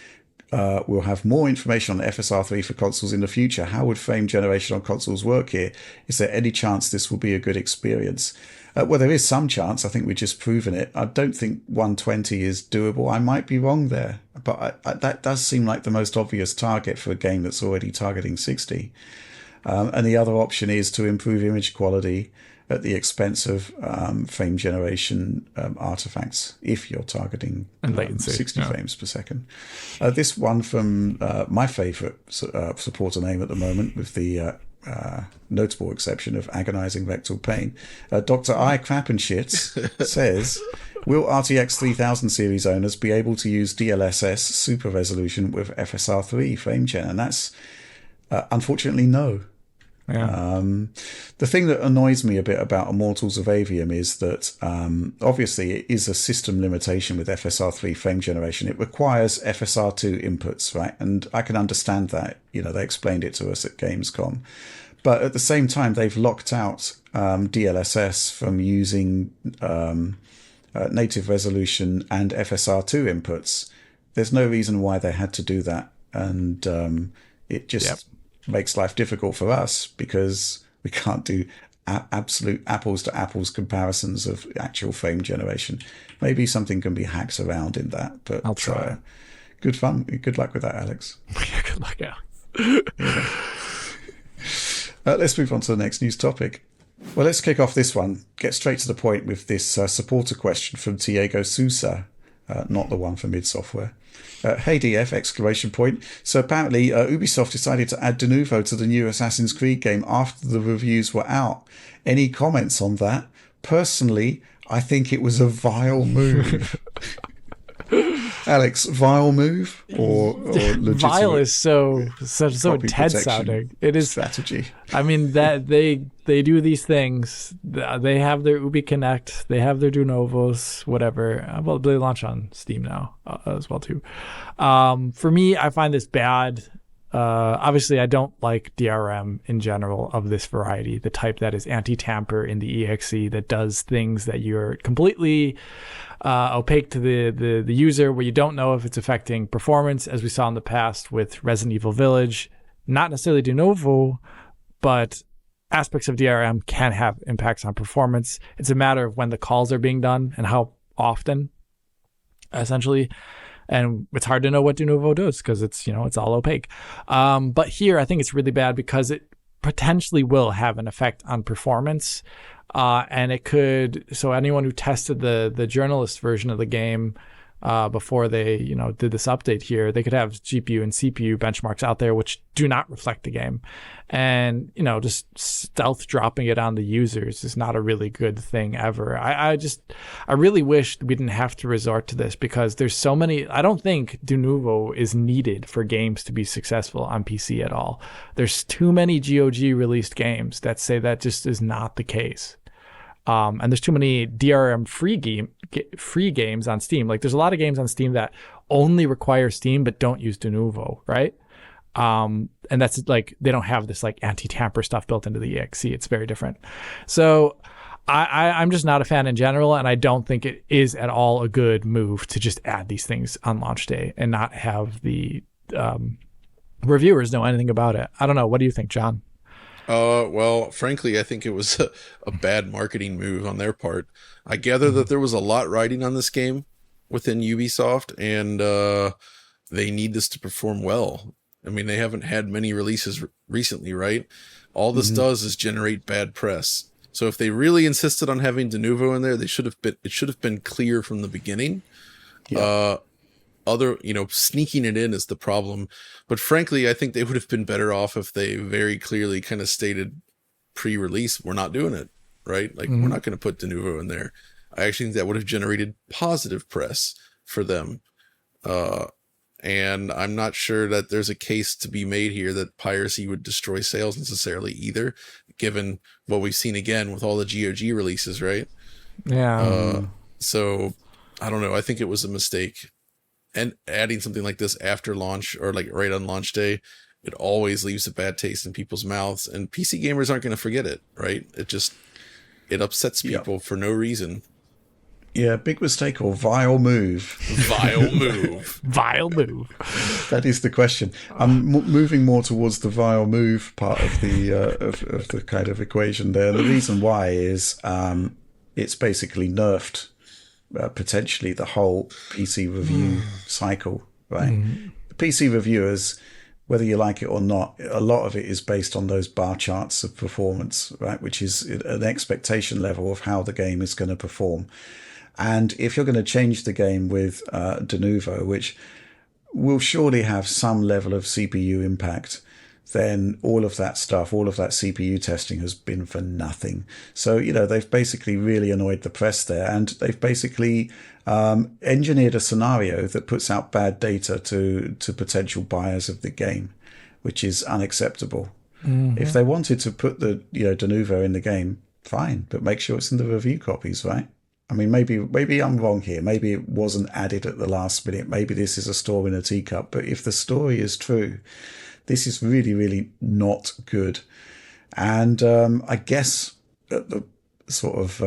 we'll have more information on FSR3 for consoles in the future. How would frame generation on consoles work here? Is there any chance this will be a good experience? Well, there is some chance. I think we've just proven it. I don't think 120 is doable. I might be wrong there, but that does seem like the most obvious target for a game that's already targeting 60. And the other option is to improve image quality at the expense of frame generation artifacts if you're targeting and latency, 60 frames per second. This one from my favorite supporter name at the moment, with the notable exception of agonizing rectal pain. Dr. I Crappenshits says, will RTX 3000 series owners be able to use DLSS super resolution with FSR3 frame gen? And that's unfortunately no. Yeah. The thing that annoys me a bit about Immortals of Avium is that obviously it is a system limitation with FSR3 frame generation. It requires FSR2 inputs, right? And I can understand that. They explained it to us at Gamescom. But at the same time, they've locked out DLSS from using native resolution and FSR2 inputs. There's no reason why they had to do that. And it just makes life difficult for us because we can't do absolute apples to apples comparisons of actual frame generation. Maybe something can be hacked around in that, but I'll try. Good fun. Good luck with that, Alex. Yeah, good luck, Alex. Let's move on to the next news topic. Well, let's kick off this one. Get straight to the point with this supporter question from Diego Sousa, not the one from id Software. Hey DF, exclamation point. So apparently Ubisoft decided to add Denuvo to the new Assassin's Creed game after the reviews were out. Any comments on that? Personally, I think it was a vile move. Alex, vile move or vile is so intense sounding. It is strategy. I mean that they do these things. They have their Ubi Connect. They have their Denuvo's, whatever. Well, they launch on Steam now as well too. For me, I find this bad. Obviously, I don't like DRM in general of this variety, the type that is anti-tamper in the EXE that does things that you're completely opaque to the user, where you don't know if it's affecting performance, as we saw in the past with Resident Evil Village. Not necessarily Denuvo, but aspects of DRM can have impacts on performance. It's a matter of when the calls are being done and how often, essentially. And it's hard to know what Denuvo does because it's all opaque. But here, I think it's really bad because it potentially will have an effect on performance. And it could, so anyone who tested the journalist version of the game before they, did this update here, they could have GPU and CPU benchmarks out there which do not reflect the game. And, just stealth dropping it on the users is not a really good thing ever. I really wish we didn't have to resort to this because there's so many. I don't think Denuvo is needed for games to be successful on PC at all. There's too many GOG released games that say that just is not the case. And there's too many DRM free games on Steam. Like there's a lot of games on Steam that only require Steam but don't use Denuvo, right? And that's like they don't have this like anti-tamper stuff built into the EXE. It's very different. So I'm just not a fan in general, and I don't think it is at all a good move to just add these things on launch day and not have the reviewers know anything about it. I don't know. What do you think, John? Well, frankly, I think it was a bad marketing move on their part. I gather that there was a lot riding on this game within Ubisoft, and they need this to perform well. I mean, they haven't had many releases recently, right? All this does is generate bad press. So if they really insisted on having Denuvo in there, it should have been clear from the beginning. Yeah. Sneaking it in is the problem. But frankly, I think they would have been better off if they very clearly kind of stated pre-release, we're not doing it, right? Like, we're not going to put Denuvo in there. I actually think that would have generated positive press for them. And I'm not sure that there's a case to be made here that piracy would destroy sales necessarily either, given what we've seen again with all the GOG releases, right? Yeah. So, I don't know. I think it was a mistake. And adding something like this after launch or like right on launch day, it always leaves a bad taste in people's mouths, and PC gamers aren't going to forget it, right? It upsets people for no reason. Yeah, big mistake or vile move. Vile move. Vile move. That is the question. I'm moving more towards the vile move part of the of the kind of equation there. The reason why is it's basically nerfed potentially the whole PC review cycle, right? The PC reviewers, whether you like it or not, a lot of it is based on those bar charts of performance, right? Which is an expectation level of how the game is going to perform. And if you're going to change the game with Denuvo, which will surely have some level of CPU impact, then all of that stuff, all of that CPU testing has been for nothing. So, they've basically really annoyed the press there, and they've basically engineered a scenario that puts out bad data to potential buyers of the game, which is unacceptable. If they wanted to put the Denuvo in the game, fine, but make sure it's in the review copies, right? I mean, maybe I'm wrong here. Maybe it wasn't added at the last minute. Maybe this is a story in a teacup. But if the story is true, this is really, really not good. And I guess the sort of,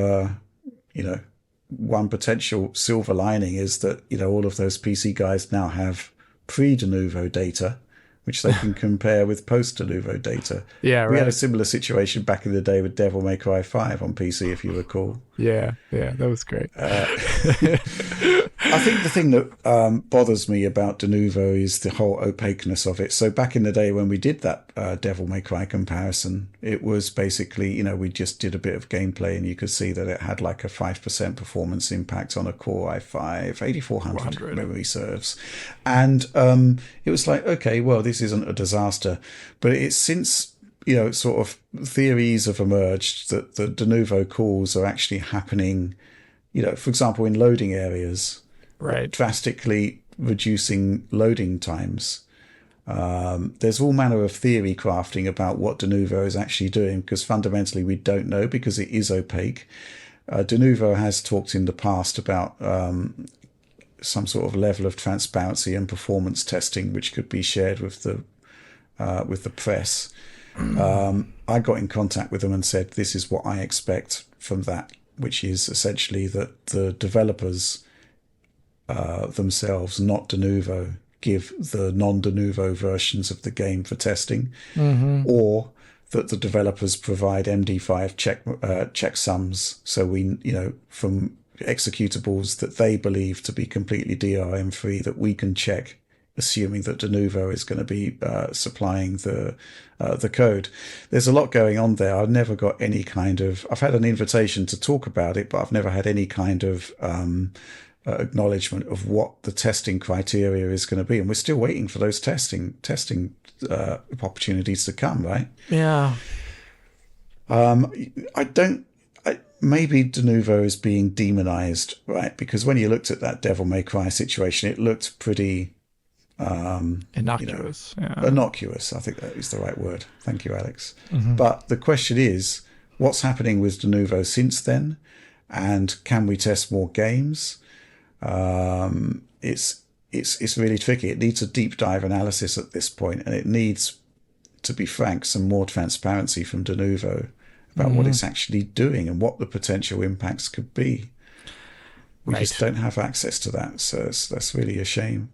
one potential silver lining is that, all of those PC guys now have pre-Denuvo data, which they can compare with post-Denuvo data. Yeah, right. We had a similar situation back in the day with Devil May Cry 5 on PC, if you recall. Yeah, that was great. I think the thing that bothers me about Denuvo is the whole opaqueness of it. So back in the day when we did that Devil May Cry comparison, it was basically, we just did a bit of gameplay and you could see that it had like a 5% performance impact on a Core i5 8400 memory serves. And it was like, okay, well, this isn't a disaster. But it's since, sort of theories have emerged that the Denuvo calls are actually happening, for example, in loading areas. Right. Drastically reducing loading times. There's all manner of theory crafting about what Denuvo is actually doing, because fundamentally we don't know, because it is opaque. Denuvo has talked in the past about some sort of level of transparency and performance testing which could be shared with the press. I got in contact with them and said, this is what I expect from that, which is essentially that the developers themselves, not Denuvo, give the non-Denuvo versions of the game for testing, or that the developers provide MD5 checksums, so we, from executables that they believe to be completely DRM free, that we can check, assuming that Denuvo is going to be supplying the code. There's a lot going on there. I've never got any kind of... I've had an invitation to talk about it, but I've never had any kind of acknowledgement of what the testing criteria is going to be. And we're still waiting for those testing opportunities to come, right? Yeah. Maybe Denuvo is being demonized, right? Because when you looked at that Devil May Cry situation, it looked pretty... innocuous. Innocuous, I think that is the right word. Thank you, Alex. But the question is, what's happening with Denuvo since then? And can we test more games? It's really tricky. It needs a deep dive analysis at this point, and it needs, to be frank, some more transparency from Denuvo about what it's actually doing and what the potential impacts could be. We just don't have access to that, so that's really a shame.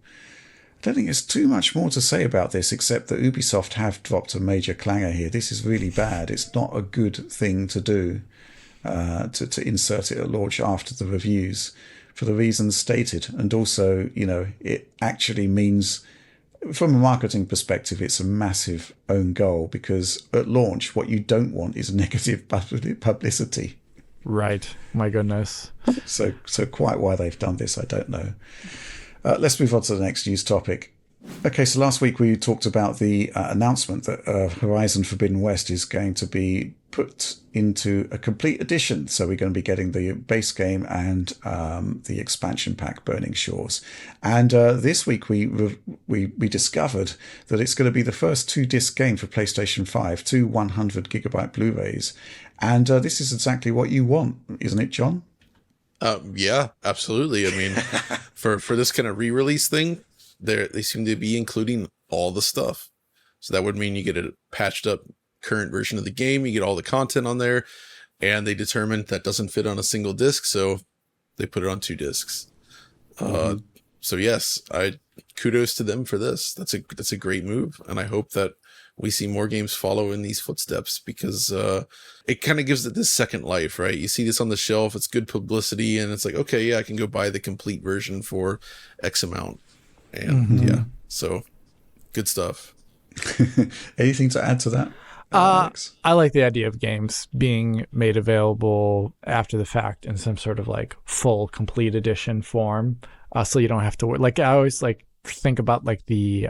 I don't think there's too much more to say about this, except that Ubisoft have dropped a major clanger here. This is really bad. It's not a good thing to do, to insert it at launch after the reviews, for the reasons stated. And also, it actually means, from a marketing perspective, it's a massive own goal, because at launch, what you don't want is negative publicity. Right. My goodness. So quite why they've done this, I don't know. Let's move on to the next news topic. Okay, so last week we talked about the announcement that Horizon Forbidden West is going to be put into a complete edition. So we're going to be getting the base game and the expansion pack, Burning Shores. And this week we discovered that it's going to be the first 2-disc game for PlayStation 5, 2 100GB Blu-rays. And this is exactly what you want, isn't it, John? Yeah, absolutely. I mean, for this kind of re-release thing, they seem to be including all the stuff. So that would mean you get a patched up current version of the game, you get all the content on there, and they determined that doesn't fit on a single disc, so they put it on 2 discs. So yes, kudos to them for this. That's a great move, and I hope that we see more games follow in these footsteps, because it kind of gives it this second life, right? You see this on the shelf, it's good publicity, and it's like, okay, yeah, I can go buy the complete version for X amount. And yeah, so good stuff. Anything to add to that, Alex? I like the idea of games being made available after the fact in some sort of like full complete edition form, so you don't have to worry. Like, I always think about the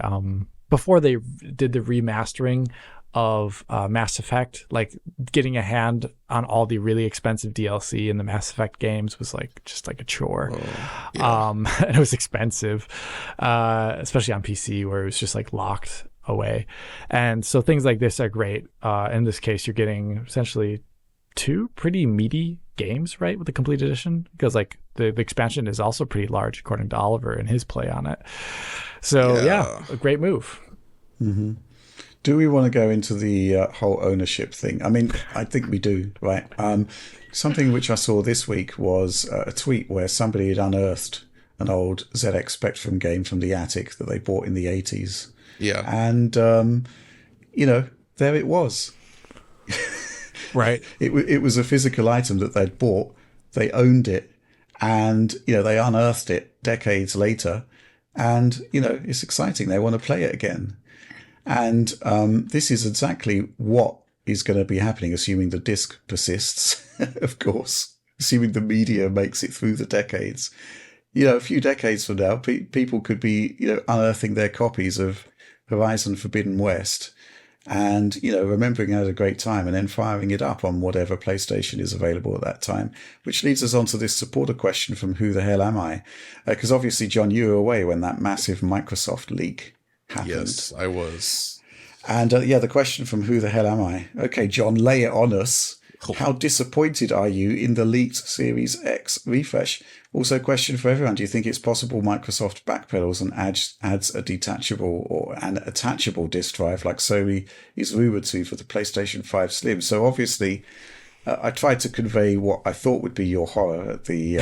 before they did the remastering of Mass Effect, like getting a hand on all the really expensive DLC in the Mass Effect games was just like a chore. And it was expensive, especially on PC, where it was just like locked away. And so things like this are great. In this case, you're getting essentially 2 pretty meaty games, right, with the complete edition, because like the expansion is also pretty large, according to Oliver and his play on it. So yeah, a great move. Do we want to go into the whole ownership thing? I mean, I think we do, right? Something which I saw this week was a tweet where somebody had unearthed an old ZX Spectrum game from the attic that they bought in the 80s. Yeah. And, there it was. Right. It was a physical item that they'd bought. They owned it, and, they unearthed it decades later. And, it's exciting. They want to play it again. And this is exactly what is going to be happening, assuming the disc persists, of course, assuming the media makes it through the decades. A few decades from now, people could be, unearthing their copies of Horizon Forbidden West and, remembering I had a great time and then firing it up on whatever PlayStation is available at that time, which leads us on to this supporter question from Who the Hell Am I? Because obviously, John, you were away when that massive Microsoft leak happened. Yes, I was. And the question from Who the Hell Am I? Okay, John, lay it on us. How disappointed are you in the leaked Series X refresh? Also, question for everyone. Do you think it's possible Microsoft backpedals and adds a detachable or an attachable disk drive like Sony is rumored to for the PlayStation 5 Slim? So obviously, I tried to convey what I thought would be your horror at the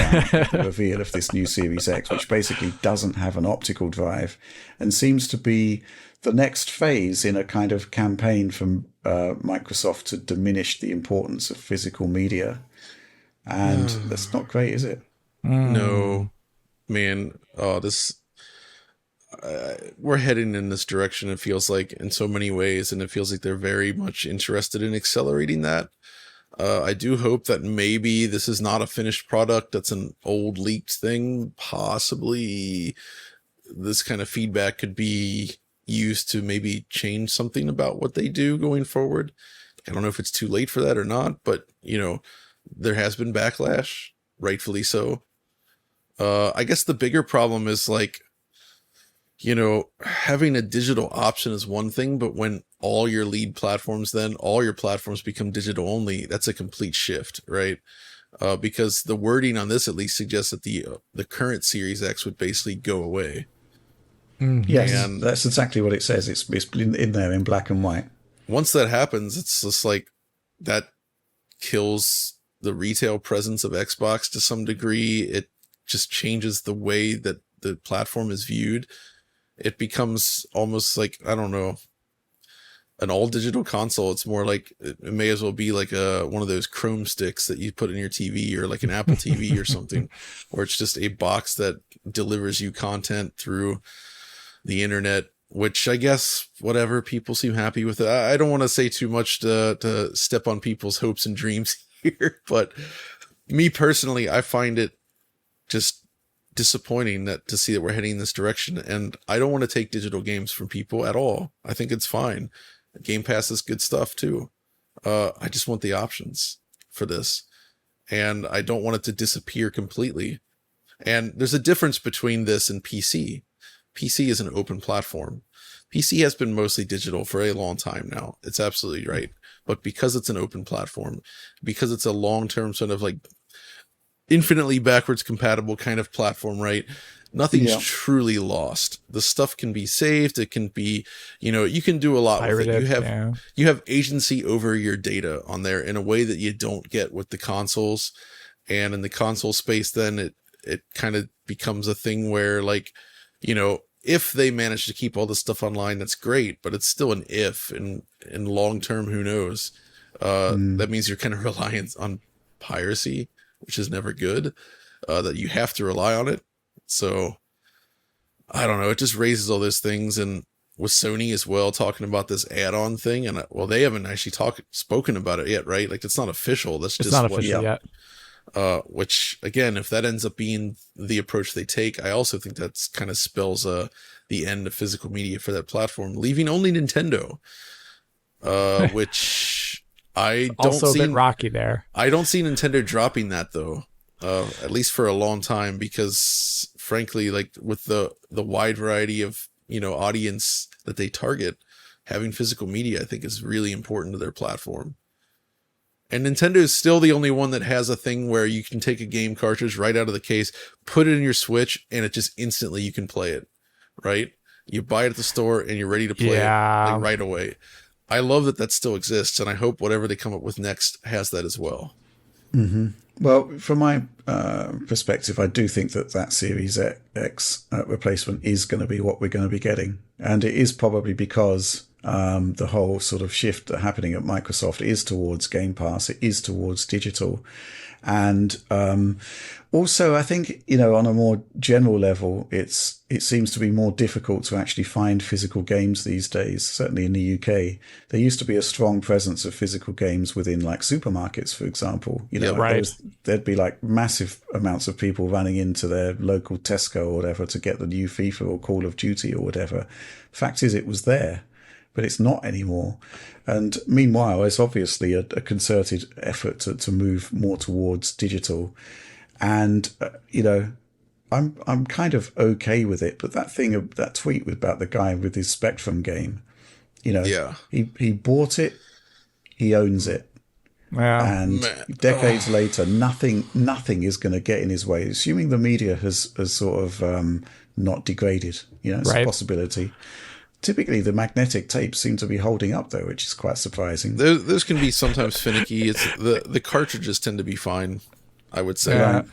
reveal of this new Series X, which basically doesn't have an optical drive and seems to be the next phase in a kind of campaign from Microsoft to diminish the importance of physical media. And that's not great, is it? No, man. We're heading in this direction, it feels like, in so many ways, and it feels like they're very much interested in accelerating that. I do hope that maybe this is not a finished product, that's an old leaked thing. Possibly this kind of feedback could be used to maybe change something about what they do going forward. I don't know if it's too late for that or not, but there has been backlash, rightfully so. I guess the bigger problem is having a digital option is one thing, but when all your platforms become digital only, that's a complete shift, right? Because the wording on this at least suggests that the current Series X would basically go away. Yes, and that's exactly what it says. It's in there in black and white. Once that happens, it's just like that kills the retail presence of Xbox to some degree. It just changes the way that the platform is viewed. It becomes almost like, I don't know, an all digital console. It's more like, it may as well be like one of those Chrome sticks that you put in your TV, or like an Apple TV or something, where it's just a box that delivers you content through the internet, which I guess whatever, people seem happy with it. I don't want to say too much to step on people's hopes and dreams here, but me personally, I find it just disappointing to see that we're heading in this direction. And I don't want to take digital games from people at all. I think it's fine. Game Pass is good stuff too. I just want the options for this, and I don't want it to disappear completely. And there's a difference between this and PC. PC is an open platform. PC has been mostly digital for a long time now. It's absolutely right. But because it's an open platform, because it's a long-term sort of like infinitely backwards compatible kind of platform, right? Nothing's truly lost. The stuff can be saved. It can be, you can do a lot with it. You have agency over your data on there in a way that you don't get with the consoles. And in the console space, then it kind of becomes a thing where, like, if they manage to keep all this stuff online, that's great, but it's still an if, and in long term, who knows? That means you're kind of reliant on piracy, which is never good, that you have to rely on it. So I don't know. It just raises all those things. And with Sony as well, talking about this add-on thing, and they haven't actually spoken about it yet, right? Like, it's not official. It's not official yet. Which again, if that ends up being the approach they take, I also think that's kind of spells the end of physical media for that platform, leaving only Nintendo, which I don't also a bit rocky there. I don't see Nintendo dropping that though, at least for a long time, because frankly, like with the wide variety of audience that they target, having physical media I think is really important to their platform. And Nintendo is still the only one that has a thing where you can take a game cartridge right out of the case, put it in your Switch, and it just instantly you can play it, right? You buy it at the store and you're ready to play it like right away. I love that still exists, and I hope whatever they come up with next has that as well. Mm-hmm. Well, from my perspective, I do think that Series X replacement is going to be what we're going to be getting. And it is probably because the whole sort of shift happening at Microsoft is towards Game Pass. It is towards digital. And also, I think, on a more general level, it seems to be more difficult to actually find physical games these days, certainly in the UK. There used to be a strong presence of physical games within, like, supermarkets, for example. There'd be, like, massive amounts of people running into their local Tesco or whatever to get the new FIFA or Call of Duty or whatever. Fact is, it was there. but it's not anymore. And meanwhile, it's obviously a concerted effort to move more towards digital. And, I'm kind of okay with it. But that tweet about the guy with his Spectrum game, he bought it, he owns it. Yeah. And decades later, nothing is going to get in his way, assuming the media has sort of not degraded. It's a possibility. Typically, the magnetic tapes seem to be holding up, though, which is quite surprising. Those can be sometimes finicky. It's the cartridges tend to be fine, I would say. Yeah.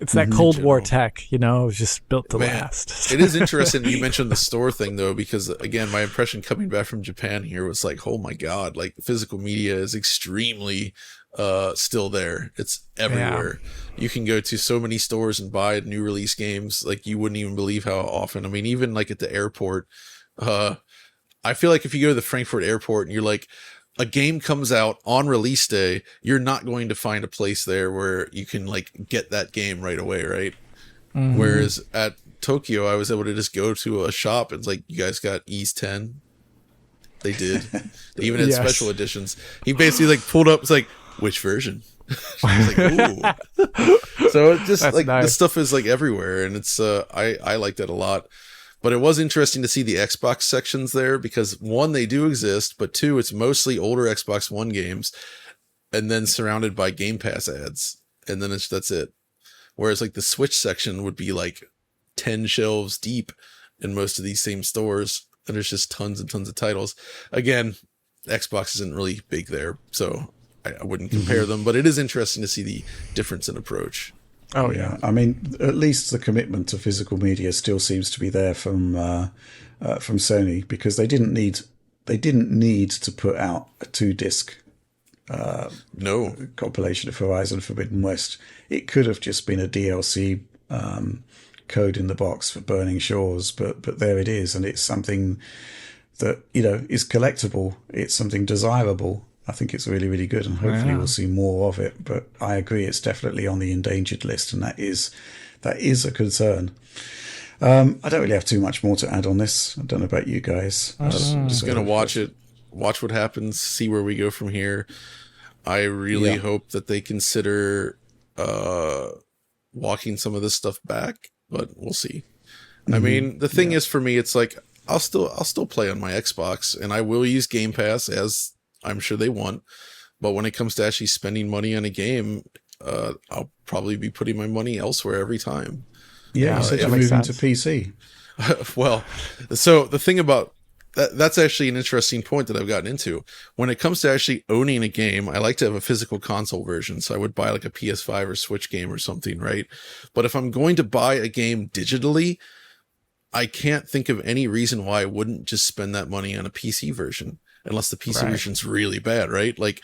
It's that Cold War tech, it was just built to last. It is interesting you mentioned the store thing, though, because, again, my impression coming back from Japan here was like, oh, my God, like physical media is extremely still there. It's everywhere. Yeah. You can go to so many stores and buy new release games. Like, you wouldn't even believe how often. I mean, even like at the airport, I feel like if you go to the Frankfurt airport and you're like, a game comes out on release day, you're not going to find a place there where you can like get that game right away, right? Mm-hmm. Whereas at Tokyo, I was able to just go to a shop and it's like, you guys got Is 10? They did. They even had special editions. He basically like pulled up, it's like, which version? I was like, ooh. So it's just that's like nice. This stuff is like everywhere, and it's I like that a lot. But it was interesting to see the Xbox sections there because, one, they do exist, but two, it's mostly older Xbox One games and then surrounded by Game Pass ads. And then that's it. Whereas like the Switch section would be like 10 shelves deep in most of these same stores. And there's just tons and tons of titles. Again, Xbox isn't really big there, so I wouldn't compare them. But it is interesting to see the difference in approach. Oh yeah, I mean, at least the commitment to physical media still seems to be there from Sony, because they didn't need to put out a 2-disc compilation of Horizon Forbidden West. It could have just been a DLC code in the box for Burning Shores, but there it is, and it's something that is collectible. It's something desirable. I think it's really, really good, and hopefully we'll see more of it. But I agree, it's definitely on the endangered list, and that is a concern. I don't really have too much more to add on this. I don't know about you guys. Just going to watch it, watch what happens, see where we go from here. I really hope that they consider walking some of this stuff back, but we'll see. I mean, the thing is, for me, it's like I'll still play on my Xbox, and I will use Game Pass as I'm sure they want, but when it comes to actually spending money on a game, I'll probably be putting my money elsewhere every time. Yeah, so you're moving to PC. Well, so the thing about that's actually an interesting point that I've gotten into. When it comes to actually owning a game, I like to have a physical console version. So I would buy like a PS5 or Switch game or something, right? But if I'm going to buy a game digitally, I can't think of any reason why I wouldn't just spend that money on a PC version. Unless the PC version's really bad, right? Like,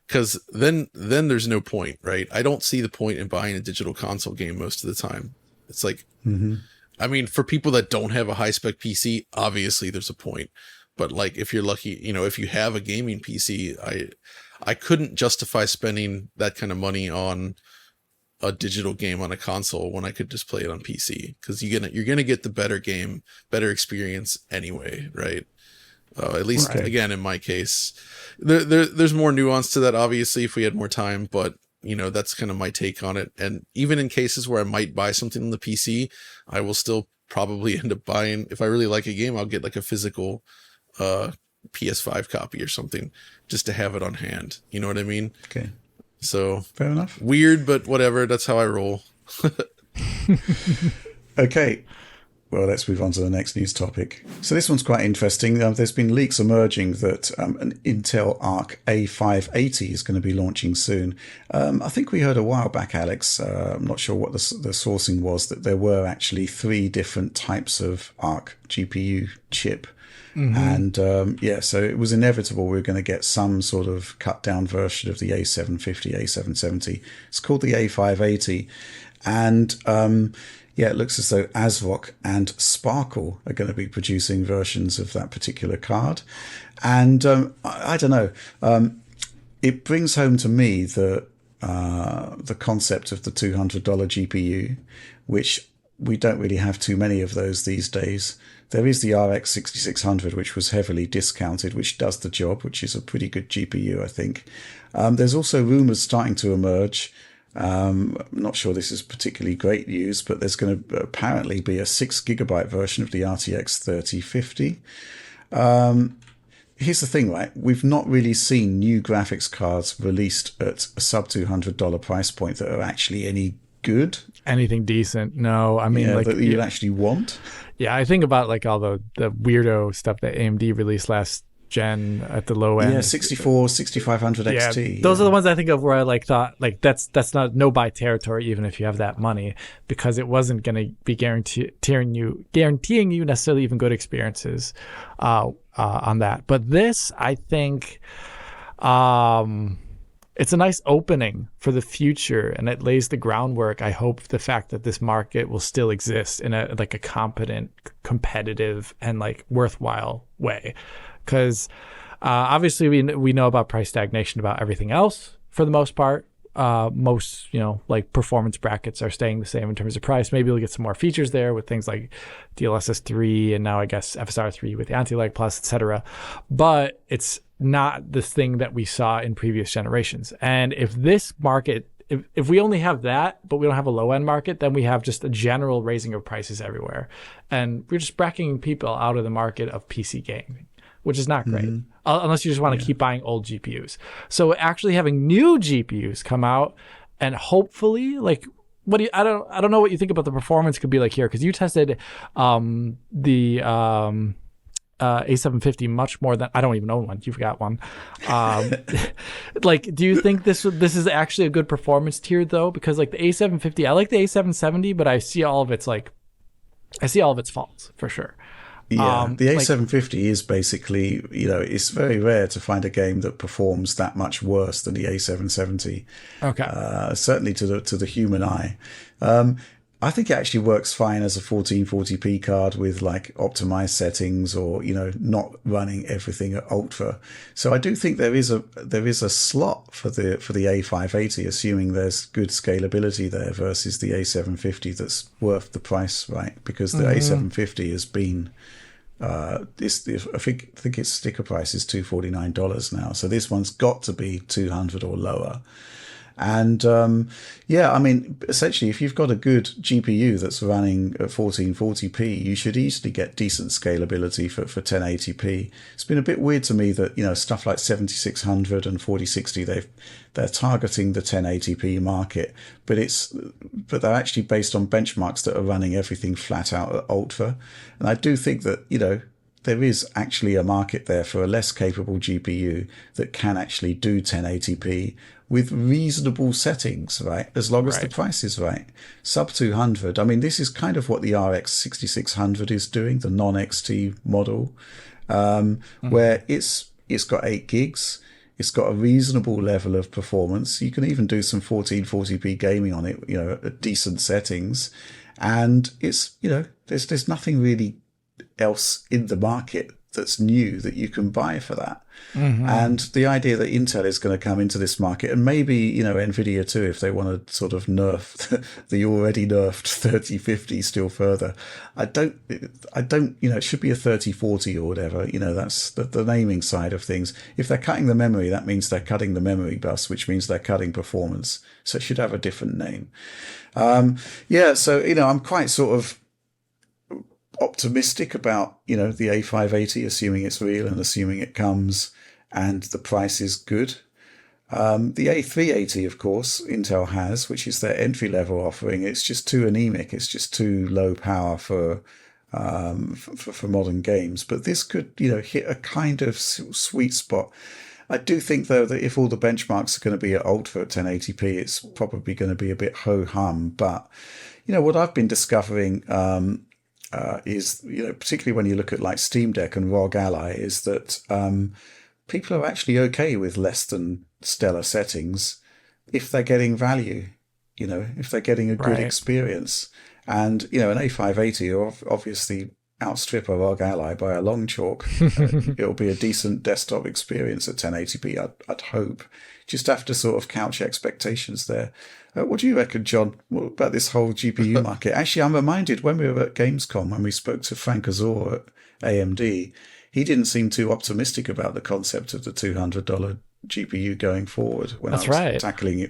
because then there's no point, right? I don't see the point in buying a digital console game most of the time. It's like, I mean, for people that don't have a high spec PC, obviously there's a point. But like, if you're lucky, if you have a gaming PC, I couldn't justify spending that kind of money on a digital game on a console when I could just play it on PC, because you're gonna get the better game, better experience anyway, right? At least, again, in my case, there's more nuance to that, obviously, if we had more time, but, that's kind of my take on it. And even in cases where I might buy something on the PC, I will still probably end up buying, if I really like a game, I'll get like a physical PS5 copy or something just to have it on hand. You know what I mean? Okay. So, fair enough. Weird, but whatever. That's how I roll. Okay. Well, let's move on to the next news topic. So this one's quite interesting. There's been leaks emerging that an Intel Arc A580 is going to be launching soon. I think we heard a while back, Alex, I'm not sure what the sourcing was, that there were actually 3 different types of Arc GPU chip. And so it was inevitable we were going to get some sort of cut down version of the A750, A770. It's called the A580. And it looks as though ASRock and Sparkle are going to be producing versions of that particular card. And I don't know. It brings home to me the concept of the $200 GPU, which we don't really have too many of those these days. There is the RX 6600, which was heavily discounted, which does the job, which is a pretty good GPU, I think. There's also rumours starting to emerge. I'm not sure this is particularly great news, but there's going to apparently be a 6GB version of the RTX 3050. Here's the thing, right? We've not really seen new graphics cards released at a sub $200 price point that are actually any good. Anything decent? No, I mean, yeah, like that you'd actually want. Yeah, I think about like all the weirdo stuff that AMD released last gen at the low end. Yeah, 6500 yeah, XT. Those are the ones I think of where I like thought like that's not no buy territory even if you have that money, because it wasn't going to be guaranteeing you necessarily even good experiences on that. But this, I think, it's a nice opening for the future, and it lays the groundwork. I hope the fact that this market will still exist in a competent, competitive, and like worthwhile way. Because obviously we know about price stagnation about everything else for the most part. Most like performance brackets are staying the same in terms of price. Maybe we'll get some more features there with things like DLSS 3 and now I guess FSR 3 with the anti-lag plus, etc. But it's not the thing that we saw in previous generations. And if this market, if we only have that, but we don't have a low end market, then we have just a general raising of prices everywhere. And we're just bracketing people out of the market of PC gaming, which is not great, unless you just want to keep buying old GPUs. So actually having new GPUs come out and hopefully like, I don't know what you think about the performance could be like here, because you tested the A750 much more than I don't even own one. You've got one. Like, do you think this is actually a good performance tier though? Because like the A750, I like the A770, but I see all of its faults for sure. Yeah, the A750 is basically, it's very rare to find a game that performs that much worse than the A770. Okay. Certainly to the human eye. I think it actually works fine as a 1440p card with like optimized settings or, not running everything at ultra. So I do think there is a slot for the A580, assuming there's good scalability there versus the A750 that's worth the price, right? Because the A750 has been, I think its sticker price is $249 now. So this one's got to be 200 or lower. And I mean, essentially, if you've got a good GPU that's running at 1440p, you should easily get decent scalability for 1080p. It's been a bit weird to me that stuff like 7600 and 4060 they're targeting the 1080p market, but they're actually based on benchmarks that are running everything flat out at ultra. And I do think that there is actually a market there for a less capable GPU that can actually do 1080p with reasonable settings, right? As long as the price is right. Sub 200. I mean, this is kind of what the RX 6600 is doing, the non-XT model, where it's got 8 gigs. It's got a reasonable level of performance. You can even do some 1440p gaming on it, at decent settings. And it's, there's nothing really else in the market that's new that you can buy for that. And the idea that Intel is going to come into this market, and maybe Nvidia too, if they want to sort of nerf the already nerfed 3050 still further, I don't it should be a 3040 or whatever. That's the naming side of things. If they're cutting the memory, that means they're cutting the memory bus, which means they're cutting performance, so it should have a different name. So I'm quite sort of optimistic about the A580, assuming it's real and assuming it comes and the price is good. The A380, of course, Intel has, which is their entry level offering. It's just too anemic. It's just too low power for modern games. But this could hit a kind of sweet spot. I do think though that if all the benchmarks are going to be at ultra at 1080p, it's probably going to be a bit ho hum. But what I've been discovering is, particularly when you look at like Steam Deck and ROG Ally, is that people are actually okay with less than stellar settings if they're getting value, if they're getting a good experience. And, an A580 obviously outstrip a ROG Ally by a long chalk. It'll be a decent desktop experience at 1080p, I'd hope. Just have to sort of couch expectations there. What do you reckon, John? What about this whole GPU market? Actually, I'm reminded when we were at Gamescom, when we spoke to Frank Azor at AMD, he didn't seem too optimistic about the concept of the $200 GPU going forward when That's I was right.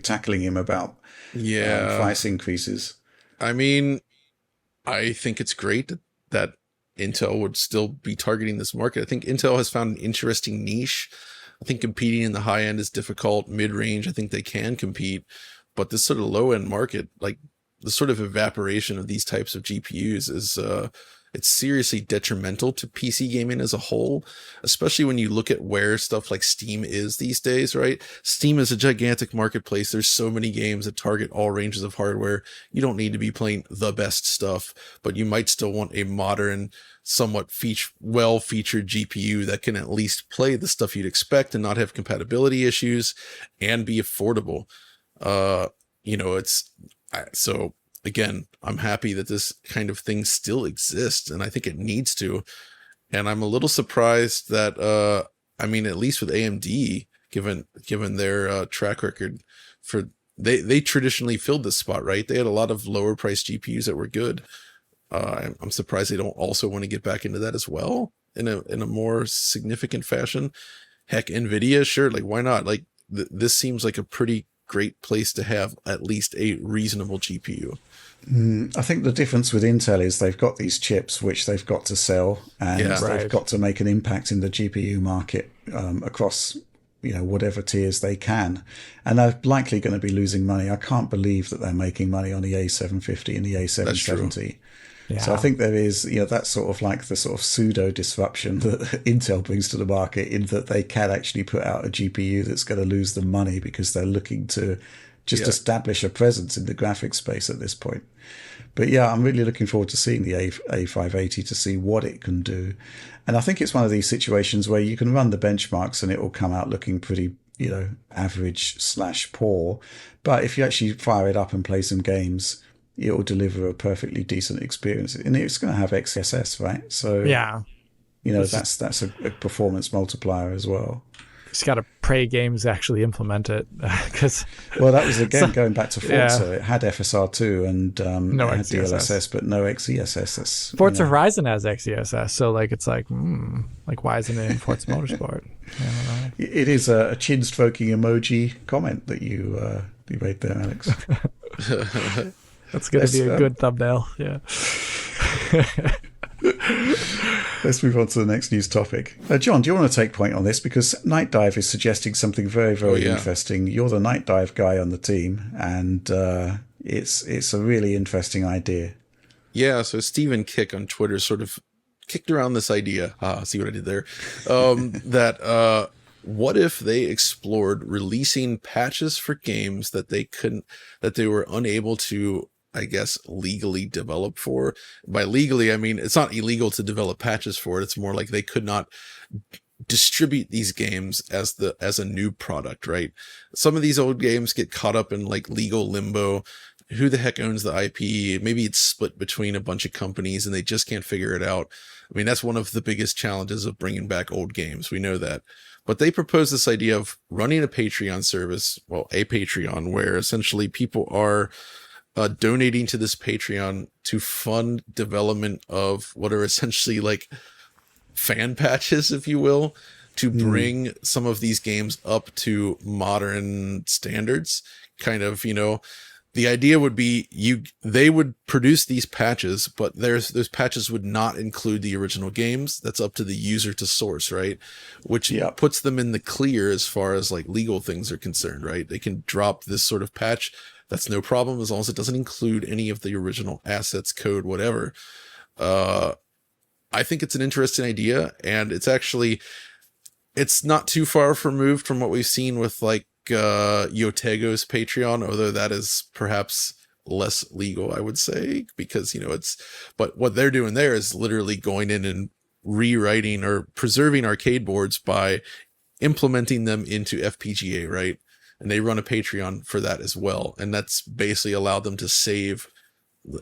tackling him about price increases. I mean, I think it's great that Intel would still be targeting this market. I think Intel has found an interesting niche. I think competing in the high end is difficult. Mid-range, I think they can compete, but this sort of low end market, like the sort of evaporation of these types of GPUs is, it's seriously detrimental to PC gaming as a whole, especially when you look at where stuff like Steam is these days, right? Steam is a gigantic marketplace. There's so many games that target all ranges of hardware. You don't need to be playing the best stuff, but you might still want a modern, somewhat well-featured GPU that can at least play the stuff you'd expect and not have compatibility issues and be affordable. So again, I'm happy that this kind of thing still exists, and I think it needs to. And I'm a little surprised that, at least with AMD, given their track record, they traditionally filled this spot, right? They had a lot of lower priced GPUs that were good. I'm surprised they don't also want to get back into that as well in a more significant fashion. Heck, Nvidia, sure, like why not? Like this seems like a pretty great place to have at least a reasonable GPU. I think the difference with Intel is they've got these chips which they've got to sell, and they've got to make an impact in the GPU market across whatever tiers they can, and they're likely going to be losing money. I can't believe that they're making money on the A750 and the A770. Yeah. So I think there is, that's sort of like the sort of pseudo disruption that Intel brings to the market, in that they can actually put out a GPU that's going to lose them money because they're looking to just establish a presence in the graphics space at this point. But yeah, I'm really looking forward to seeing the A580 to see what it can do. And I think it's one of these situations where you can run the benchmarks and it will come out looking pretty, average/poor. But if you actually fire it up and play some games, it will deliver a perfectly decent experience. And it's going to have XSS, right? So yeah, that's a performance multiplier as well. Just got to pray games actually implement it, because that was again going back to Forza. Yeah. It had FSR2 and no it had XESS. DLSS, but no XESS. Forza Horizon has XESS, so it's like why isn't it in Forza Motorsport? I don't know. It is a chin-stroking emoji comment that you made there, Alex. That's going to be a good thumbnail. Yeah. Let's move on to the next news topic. John, do you want to take point on this? Because Nightdive is suggesting something very, very interesting. You're the Nightdive guy on the team, and it's a really interesting idea. Yeah, so Stephen Kick on Twitter sort of kicked around this idea. See what I did there? That what if they explored releasing patches for games that they were unable to, I guess, legally develop for? By legally, I mean, it's not illegal to develop patches for it. It's more like they could not distribute these games as a new product, right? Some of these old games get caught up in like legal limbo. Who the heck owns the IP? Maybe it's split between a bunch of companies and they just can't figure it out. I mean, that's one of the biggest challenges of bringing back old games. We know that. But they propose this idea of running a Patreon service, a Patreon, where essentially people are donating to this Patreon to fund development of what are essentially like fan patches, if you will, to bring some of these games up to modern standards. Kind of, the idea would be they would produce these patches, but those patches would not include the original games. That's up to the user to source, right? Which puts them in the clear as far as like legal things are concerned, right? They can drop this sort of patch. That's no problem as long as it doesn't include any of the original assets, code, whatever. I think it's an interesting idea, and it's not too far removed from what we've seen with like Yotego's Patreon, although that is perhaps less legal, I would say, because but what they're doing there is literally going in and rewriting or preserving arcade boards by implementing them into FPGA, right? And they run a Patreon for that as well, and that's basically allowed them to save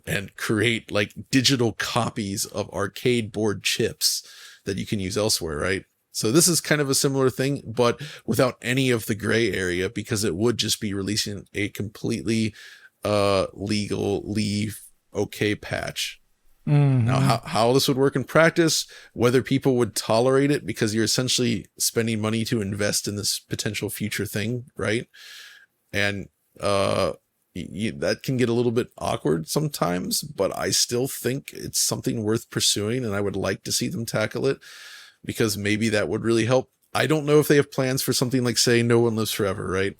and create like digital copies of arcade board chips that you can use elsewhere, right? So this is kind of a similar thing, but without any of the gray area, because it would just be releasing a completely legal leave okay patch. Now, how this would work in practice, whether people would tolerate it, because you're essentially spending money to invest in this potential future thing, right? And that can get a little bit awkward sometimes, but I still think it's something worth pursuing, and I would like to see them tackle it, because maybe that would really help. I don't know if they have plans for something like, say, No One Lives Forever, right?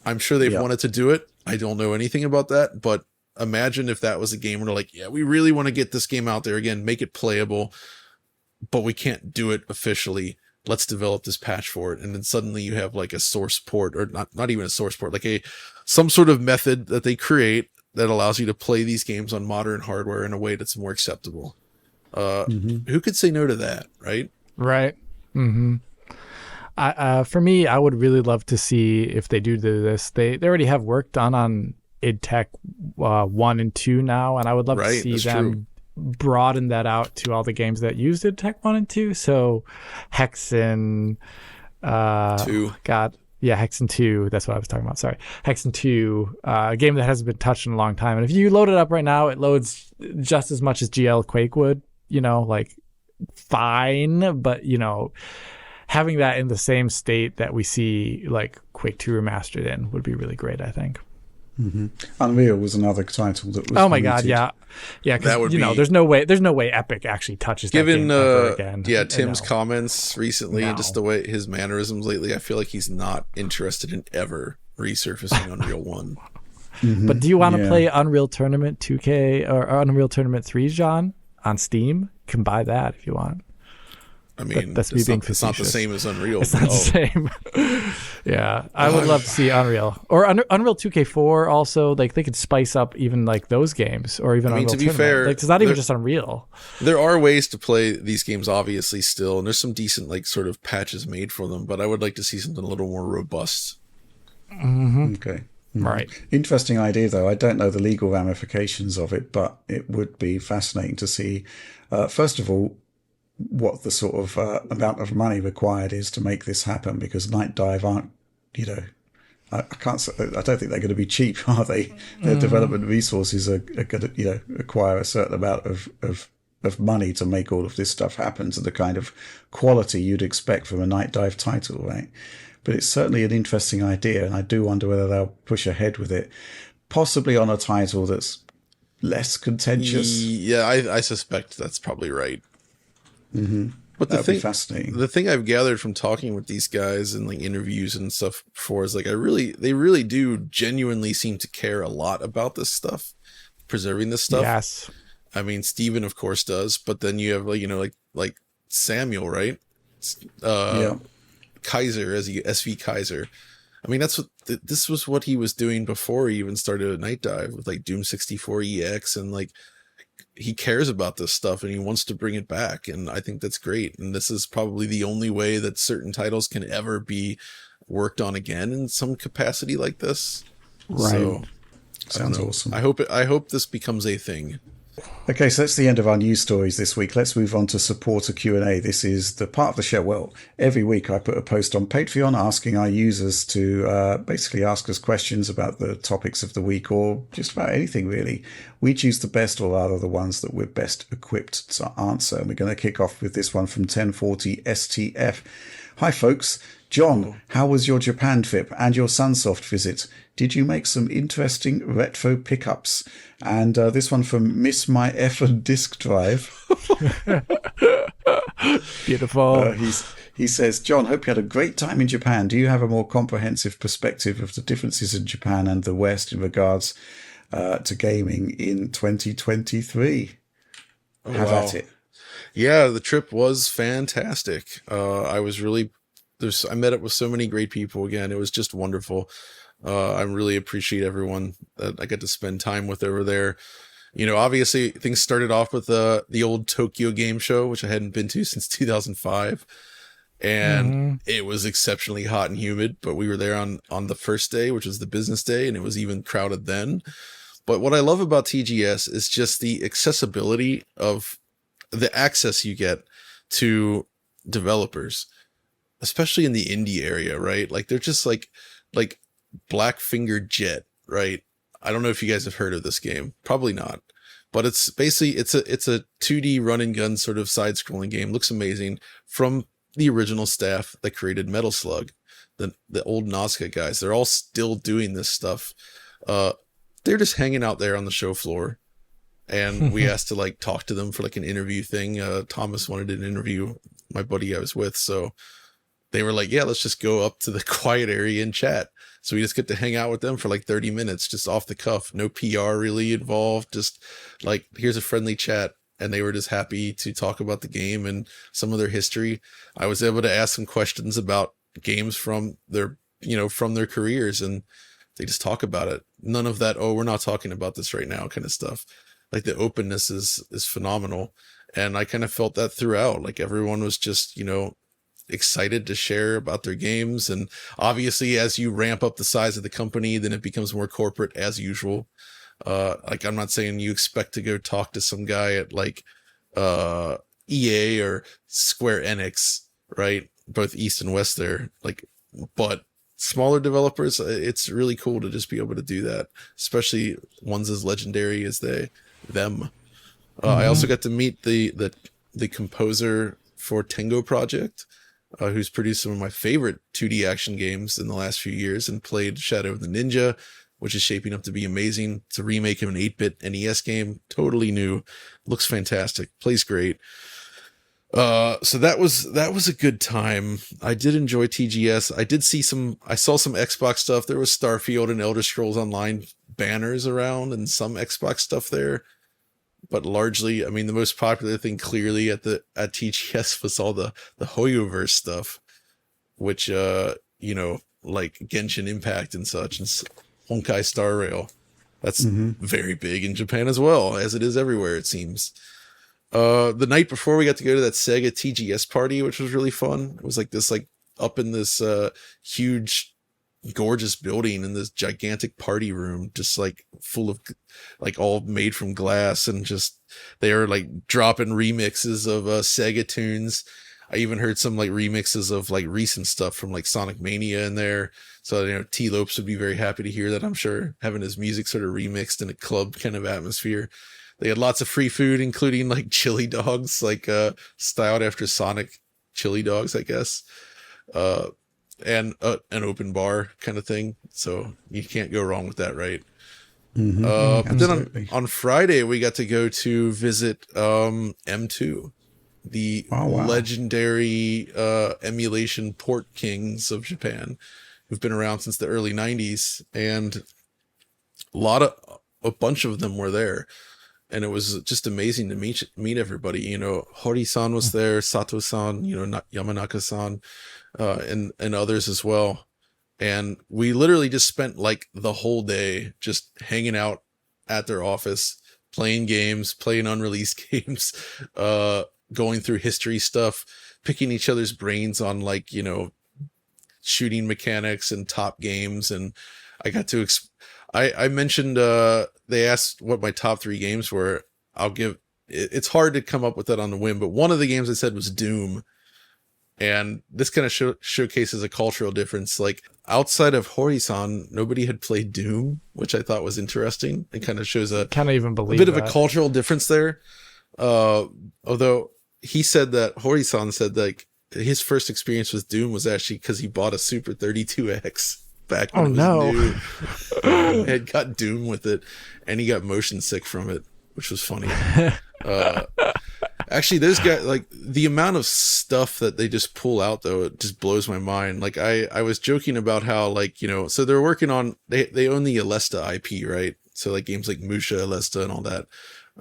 I'm sure they've wanted to do it. I don't know anything about that, but imagine if that was a game where they're like, yeah, we really want to get this game out there again, make it playable, but we can't do it officially. Let's develop this patch for it. And then suddenly you have like a source port, or not even a source port, like some sort of method that they create that allows you to play these games on modern hardware in a way that's more acceptable. Who could say no to that, right? Right. For me, I would really love to see if they do this. They already have work done on id Tech 1 and 2 now, and I would love to see them broaden that out to all the games that used id Tech 1 and 2. So Hexen 2. Hexen 2, that's what I was talking about, sorry. Hexen 2, a game that hasn't been touched in a long time, and if you load it up right now, it loads just as much as GL Quake would, like fine, but having that in the same state that we see like Quake 2 remastered in would be really great, I think. Unreal was another title that was. Oh my god, yeah. Because there's no way Epic actually touches that game ever again. Yeah, Tim's comments recently and just the way his mannerisms lately, I feel like he's not interested in ever resurfacing Unreal 1. But do you want to play Unreal Tournament 2K or Unreal Tournament 3, John, on Steam? You can buy that if you want. I mean, that's me being facetious. It's not the same as Unreal. It's not the same. Yeah, I would love to see Unreal or Unreal 2K4 also. Like they could spice up even like those games, or even. Unreal to be Tournament. fair, it's not even just Unreal. There are ways to play these games, obviously, still, and there's some decent like sort of patches made for them. But I would like to see something a little more robust. Okay. Right. Interesting idea, though. I don't know the legal ramifications of it, but it would be fascinating to see. First of all, what the sort of amount of money required is to make this happen, because Nightdive aren't, I don't think they're going to be cheap, are they? Their development resources are going to, require a certain amount of money to make all of this stuff happen to the kind of quality you'd expect from a Nightdive title, right? But it's certainly an interesting idea, and I do wonder whether they'll push ahead with it, possibly on a title that's less contentious. Yeah, I suspect that's probably right. But That'd be fascinating. The thing I've gathered from talking with these guys and like interviews and stuff before is like they really do genuinely seem to care a lot about this stuff, preserving this stuff. Yes. I mean, Steven of course does, but then you have like Samuel, right? Kaiser as SV Kaiser. I mean, this was what he was doing before he even started at Nightdive with like Doom 64 EX, and like he cares about this stuff and he wants to bring it back, and I think that's great. And this is probably the only way that certain titles can ever be worked on again in some capacity like this. Right. So, sounds awesome. I hope this becomes a thing. Okay, so that's the end of our news stories this week. Let's move on to supporter Q&A. This is the part of the show. Well, every week I put a post on Patreon asking our users to basically ask us questions about the topics of the week, or just about anything, really. We choose the best, or rather the ones that we're best equipped to answer. And we're going to kick off with this one from 1040 STF. Hi, folks. John, how was your Japan trip and your Sunsoft visit? Did you make some interesting retro pickups? And this one from Miss My Effin' Disk Drive. Beautiful. He says, John, hope you had a great time in Japan. Do you have a more comprehensive perspective of the differences in Japan and the West in regards to gaming in 2023? Have at it. Yeah, the trip was fantastic. I met up with so many great people again. It was just wonderful. I really appreciate everyone that I got to spend time with over there. Obviously things started off with the old Tokyo Game Show, which I hadn't been to since 2005. And it was exceptionally hot and humid, but we were there on the first day, which was the business day, and it was even crowded then. But what I love about TGS is just the accessibility of the access you get to developers, especially in the indie area, right? Like they're just like Blackfinger Jet, right? I don't know if you guys have heard of this game. Probably not. But it's basically, it's a 2D run and gun sort of side scrolling game. Looks amazing, from the original staff that created Metal Slug, the old Nazca guys. They're all still doing this stuff. They're just hanging out there on the show floor, and we asked to like talk to them for like an interview thing. Thomas wanted an interview, my buddy I was with, so they were like, yeah, let's just go up to the quiet area and chat. So we just get to hang out with them for like 30 minutes, just off the cuff. No PR really involved. Just like, here's a friendly chat. And they were just happy to talk about the game and some of their history. I was able to ask some questions about games from their careers, and they just talk about it. None of that, oh, we're not talking about this right now kind of stuff. Like the openness is phenomenal. And I kind of felt that throughout. Like everyone was just, excited to share about their games. And obviously as you ramp up the size of the company, then it becomes more corporate as usual. Like I'm not saying you expect to go talk to some guy at like EA or Square Enix, right? Both East and West there. Like, but smaller developers, it's really cool to just be able to do that, especially ones as legendary as them. I also got to meet the composer for Tengo Project, who's produced some of my favorite 2D action games in the last few years, and played Shadow of the Ninja, which is shaping up to be amazing. It's a remake of an 8-bit NES game, totally new, looks fantastic, plays great. So that was a good time. I did enjoy TGS. I saw some Xbox stuff. There was Starfield and Elder Scrolls Online banners around and some Xbox stuff there. But largely, I mean, the most popular thing clearly at TGS was all the Hoyoverse stuff, which, like Genshin Impact and such, and Honkai Star Rail. That's very big in Japan as well, as it is everywhere, it seems. The night before, we got to go to that Sega TGS party, which was really fun. It was like this, like up in this huge, gorgeous building in this gigantic party room, just like full of like all made from glass, and just they are like dropping remixes of Sega tunes. I even heard some like remixes of like recent stuff from like Sonic Mania in there. So, T Lopes would be very happy to hear that, I'm sure, having his music sort of remixed in a club kind of atmosphere. They had lots of free food, including like chili dogs, like styled after Sonic chili dogs, I guess. And an open bar kind of thing. So you can't go wrong with that, right? But then on Friday, we got to go to visit M2, the legendary emulation port kings of Japan, who've been around since the early 90s. And a bunch of them were there. And it was just amazing to meet everybody. Hori-san was there, Sato-san, Yamanaka-san, and others as well. And we literally just spent like the whole day just hanging out at their office, playing games, playing unreleased games, going through history stuff, picking each other's brains on like, shooting mechanics and top games. And I got to I mentioned, they asked what my top 3 games were. It's hard to come up with that on the whim, but one of the games I said was Doom. And this kind of showcases a cultural difference. Like outside of Hori-san, nobody had played Doom, which I thought was interesting. It kind of shows a bit of a cultural difference there. Although Hori-san said like his first experience with Doom was actually because he bought a Super 32X. Back when it was new. Had got Doom with it, and he got motion sick from it, which was funny. Actually, those guys, like the amount of stuff that they just pull out, though, it just blows my mind. Like I was joking about how, like, so they're working on, they own the Alesta IP, right? So like games like Musha, Alesta, and all that.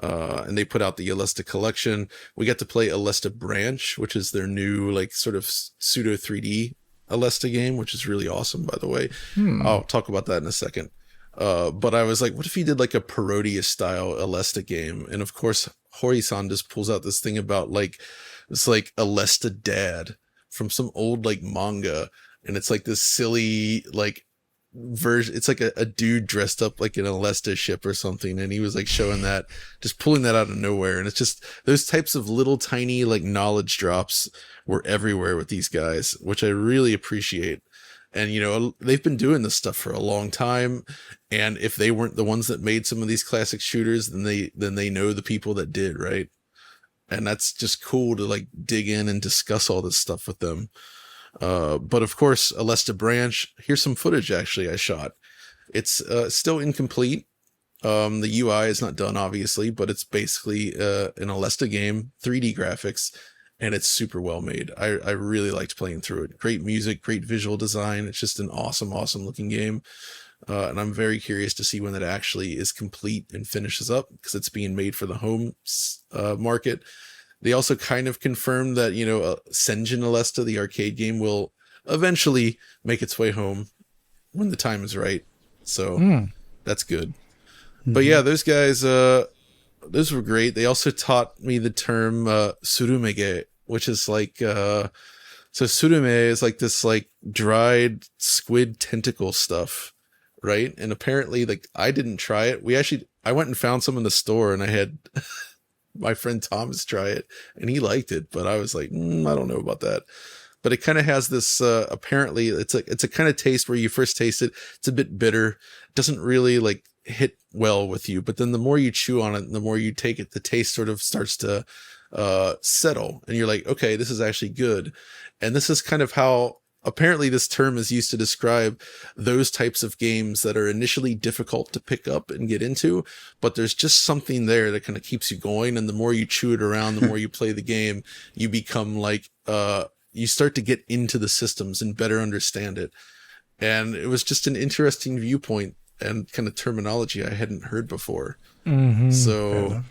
And they put out the Alesta collection. We got to play Alesta Branch, which is their new like sort of pseudo 3D Alesta game, which is really awesome, by the way. I'll talk about that in a second. But I was like, what if he did like a Parodius style Alesta game? And of course, Hori-san just pulls out this thing about like, it's like Alesta Dad from some old like manga. And it's like this silly, like version. It's like a dude dressed up like an Alesta ship or something, and he was like showing that, just pulling that out of nowhere. And it's just those types of little tiny like knowledge drops were everywhere with these guys, which I really appreciate. And, you know, they've been doing this stuff for a long time. And if they weren't the ones that made some of these classic shooters, then they know the people that did, right? And that's just cool to like dig in and discuss all this stuff with them. But of course, Alesta Branch, here's some footage actually I shot. It's still incomplete. The UI is not done, obviously, but it's basically an Alesta game, 3D graphics. And it's super well made. I really liked playing through it. Great music, great visual design. It's just an awesome looking game. And I'm very curious to see when that actually is complete and finishes up, because it's being made for the home market. They also kind of confirmed that, you know, Senjin Alesta, the arcade game, will eventually make its way home when the time is right. So that's good. But yeah, those guys, those were great. They also taught me the term surumege, which is like so surume is like this like dried squid tentacle stuff, right? And apparently, like, I didn't try it. I went and found some in the store, and I had my friend Thomas try it, and he liked it, but I was like, I don't know about that. But it kind of has this apparently it's a kind of taste where you first taste it, it's a bit bitter. It doesn't really like hit well with you, but then the more you chew on it and the more you take it, the taste sort of starts to settle, and you're like, okay, this is actually good. And this is kind of how apparently this term is used to describe those types of games that are initially difficult to pick up and get into, but there's just something there that kind of keeps you going. And the more you chew it around, the more you play the game, you become like you start to get into the systems and better understand it. And it was just an interesting viewpoint and kind of terminology I hadn't heard before. So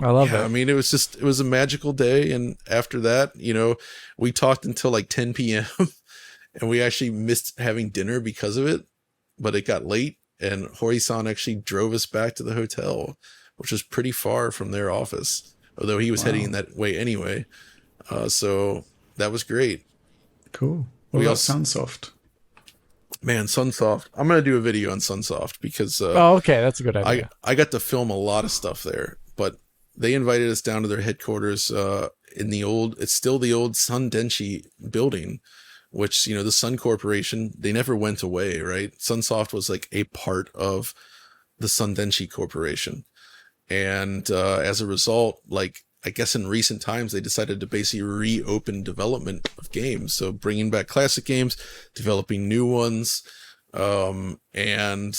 I love it. I mean, it was a magical day. And after that, you know, we talked until like 10 p.m. and we actually missed having dinner because of it, but it got late, and Hori-san actually drove us back to the hotel, which was pretty far from their office, although he was heading that way anyway. So that was great. Cool. What about Sunsoft? Man, Sunsoft. I'm going to do a video on Sunsoft because okay, that's a good idea. I got to film a lot of stuff there, but they invited us down to their headquarters it's still the old Sun Denshi building, which, you know, the Sun Corporation, they never went away, right? Sunsoft was like a part of the Sun Denshi Corporation. And as a result, like, I guess in recent times, they decided to basically reopen development of games. So bringing back classic games, developing new ones. And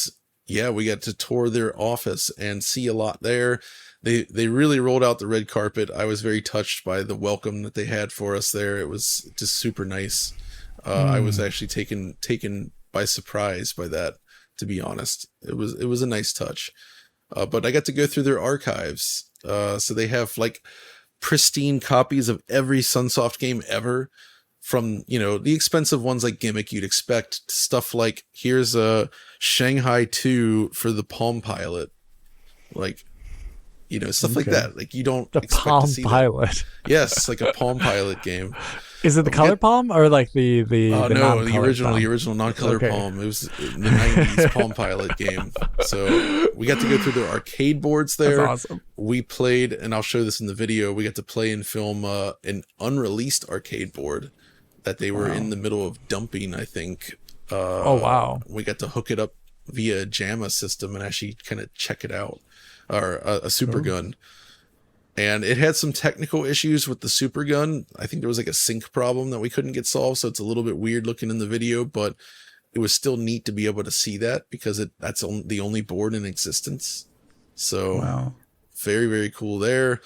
yeah, we got to tour their office and see a lot there. They really rolled out the red carpet. I was very touched by the welcome that they had for us there. It was just super nice. I was actually taken by surprise by that, to be honest. It was a nice touch. But I got to go through their archives. So they have like pristine copies of every Sunsoft game ever, from, you know, the expensive ones like Gimmick you'd expect, to stuff like, here's a Shanghai 2 for the Palm Pilot. Like, you know, stuff like that. Like, you don't expect Palm to see Pilot. That. Yes, like a Palm Pilot game. Is it the color Palm or like the the original non-color Palm? It was the 90s Palm Pilot game. So we got to go through their arcade boards there. That's awesome. We played, and I'll show this in the video, we got to play and film an unreleased arcade board that they were in the middle of dumping, I think. Oh, wow. We got to hook it up via a JAMA system and actually kind of check it out. Or a super gun. And it had some technical issues with the super gun. I think there was like a sync problem that we couldn't get solved, so it's a little bit weird looking in the video, but it was still neat to be able to see that, because that's the only board in existence. So very, very cool there.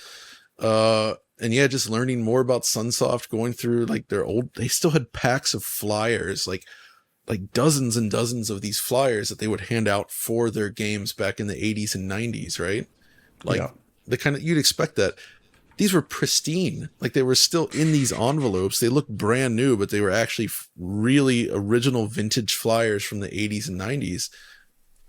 And yeah, just learning more about Sunsoft, going through like they still had packs of flyers, like dozens and dozens of these flyers that they would hand out for their games back in the 80s and 90s, right? Like the kind of, you'd expect that. These were pristine. Like, they were still in these envelopes. They looked brand new, but they were actually really original vintage flyers from the 80s and 90s.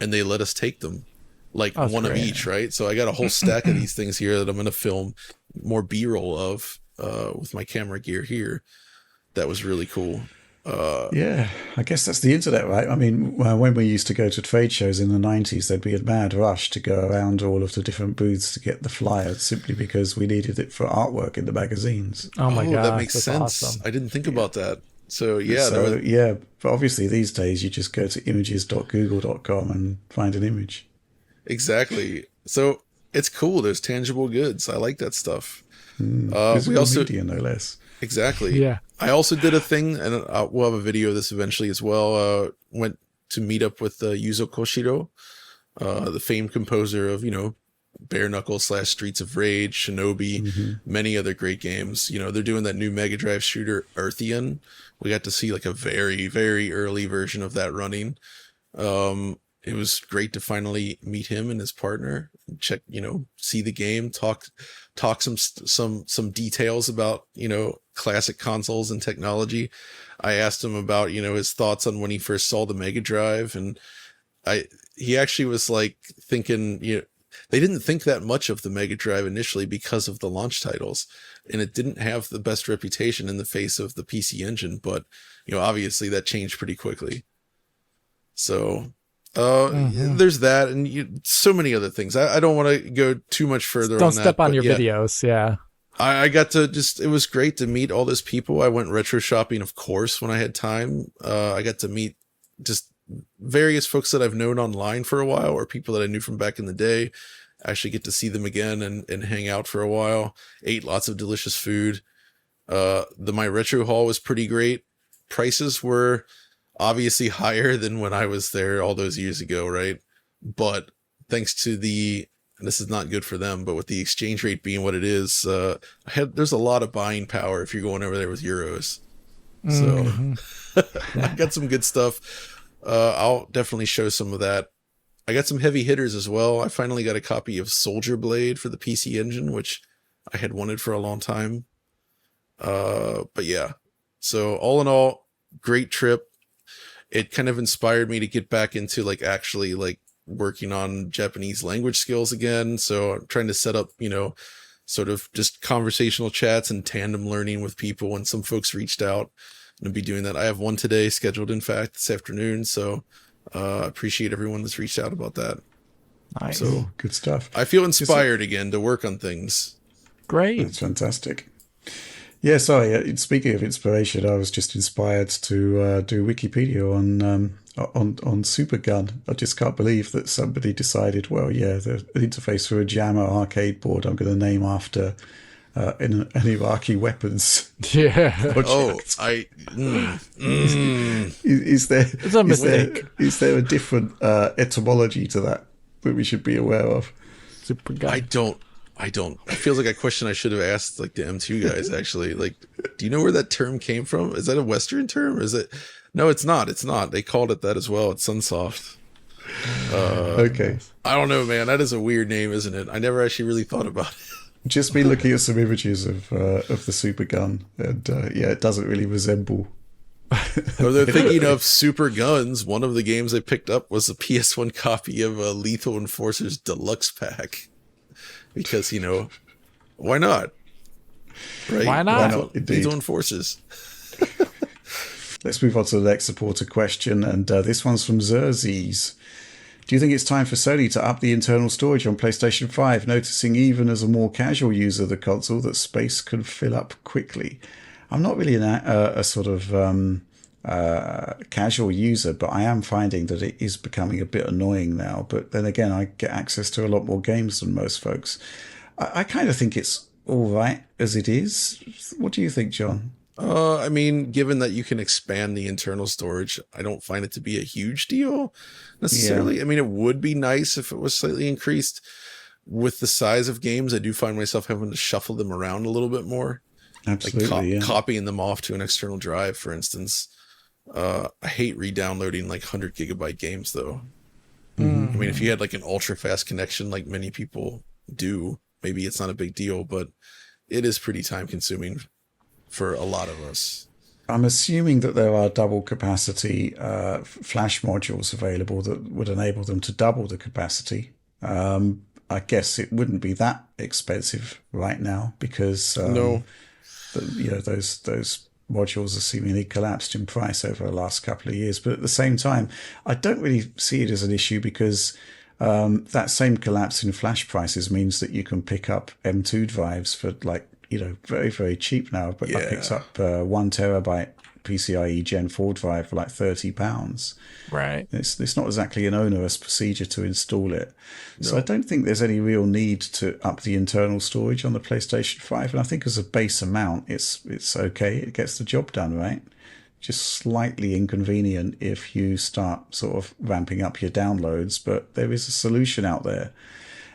And they let us take them, like one of each, right? So I got a whole stack of these things here that I'm going to film more B-roll of with my camera gear here. That was really cool. Yeah, I guess that's the internet, right? I mean, when we used to go to trade shows in the 90s, there'd be a mad rush to go around all of the different booths to get the flyer simply because we needed it for artwork in the magazines. Oh my gosh, that makes that's sense. Awesome. I didn't think about that. So yeah, yeah, but obviously these days you just go to images.google.com and find an image. Exactly. So it's cool. There's tangible goods. I like that stuff. Physical media, no less. Exactly. Yeah. I also did a thing, and we'll have a video of this eventually as well. Went to meet up with Yuzo Koshiro, the famed composer of, Bare Knuckle / Streets of Rage, Shinobi, many other great games. They're doing that new Mega Drive shooter, Earthian. We got to see like a very, very early version of that running. It was great to finally meet him and his partner, check, see the game, talk some details about, classic consoles and technology. I asked him about, his thoughts on when he first saw the Mega Drive, and he actually was like thinking, they didn't think that much of the Mega Drive initially because of the launch titles, and it didn't have the best reputation in the face of the PC Engine, but obviously that changed pretty quickly. So there's that, and so many other things. I don't want to go too much further. Don't step on your videos. Yeah. I got to it was great to meet all those people. I went retro shopping, of course, when I had time. I got to meet just various folks that I've known online for a while, or people that I knew from back in the day. I actually get to see them again and hang out for a while. Ate lots of delicious food. My retro haul was pretty great. Prices were obviously higher than when I was there all those years ago, right? But thanks to and this is not good for them, but with the exchange rate being what it is, there's a lot of buying power if you're going over there with euros. So I got some good stuff. I'll definitely show some of that. I got some heavy hitters as well. I finally got a copy of Soldier Blade for the PC Engine, which I had wanted for a long time. But yeah, so all in all, great trip. It kind of inspired me to get back into actually working on Japanese language skills again. So I'm trying to set up, sort of just conversational chats and tandem learning with people. And some folks reached out. I'm going to be doing that. I have one today scheduled, in fact, this afternoon. So I appreciate everyone that's reached out about that. Nice. So good stuff. I feel inspired again to work on things. Great. That's fantastic. Yeah, sorry. Speaking of inspiration, I was just inspired to do Wikipedia on Supergun. I just can't believe that somebody decided, well, yeah, the interface for a Jammer arcade board I'm going to name after an Iraqi weapons. Yeah. Project. Is there a different etymology to that we should be aware of? Supergun. I don't. It feels like a question I should have asked the M2 guys, actually. Do you know where that term came from? Is that a Western term? Or is it? No, it's not. It's not. They called it that as well. It's Sunsoft. Okay. I don't know, man. That is a weird name, isn't it? I never actually really thought about it. Just been looking at some images of the Supergun, and it doesn't really resemble. Or they're thinking of Super Guns. One of the games I picked up was a PS1 copy of Lethal Enforcers Deluxe Pack. Because, why not? Right? Why not? Lethal Enforcers. Let's move on to the next supporter question, and this one's from Xerxes. Do you think it's time for Sony to up the internal storage on PlayStation 5, noticing even as a more casual user of the console that space can fill up quickly? I'm not really a sort of casual user, but I am finding that it is becoming a bit annoying now. But then again, I get access to a lot more games than most folks. I kind of think it's all right as it is. What do you think, John? I mean, given that you can expand the internal storage, I don't find it to be a huge deal necessarily. Yeah. I mean, it would be nice if it was slightly increased. With the size of games, I do find myself having to shuffle them around a little bit more. Absolutely, copying them off to an external drive, for instance. I hate re-downloading 100 gigabyte games, though. Mm-hmm. I mean, if you had an ultra fast connection, like many people do, maybe it's not a big deal, but it is pretty time consuming for a lot of us. I'm assuming that there are double capacity flash modules available that would enable them to double the capacity. I guess it wouldn't be that expensive right now because no, those modules have seemingly collapsed in price over the last couple of years. But at the same time, I don't really see it as an issue because that same collapse in flash prices means that you can pick up M2 drives for very, very cheap now. But I picked up 1 terabyte PCIe Gen 4 drive for like £30. Right. It's not exactly an onerous procedure to install it. No. So I don't think there's any real need to up the internal storage on the PlayStation 5. And I think as a base amount, it's okay. It gets the job done, right? Just slightly inconvenient if you start sort of ramping up your downloads, but there is a solution out there.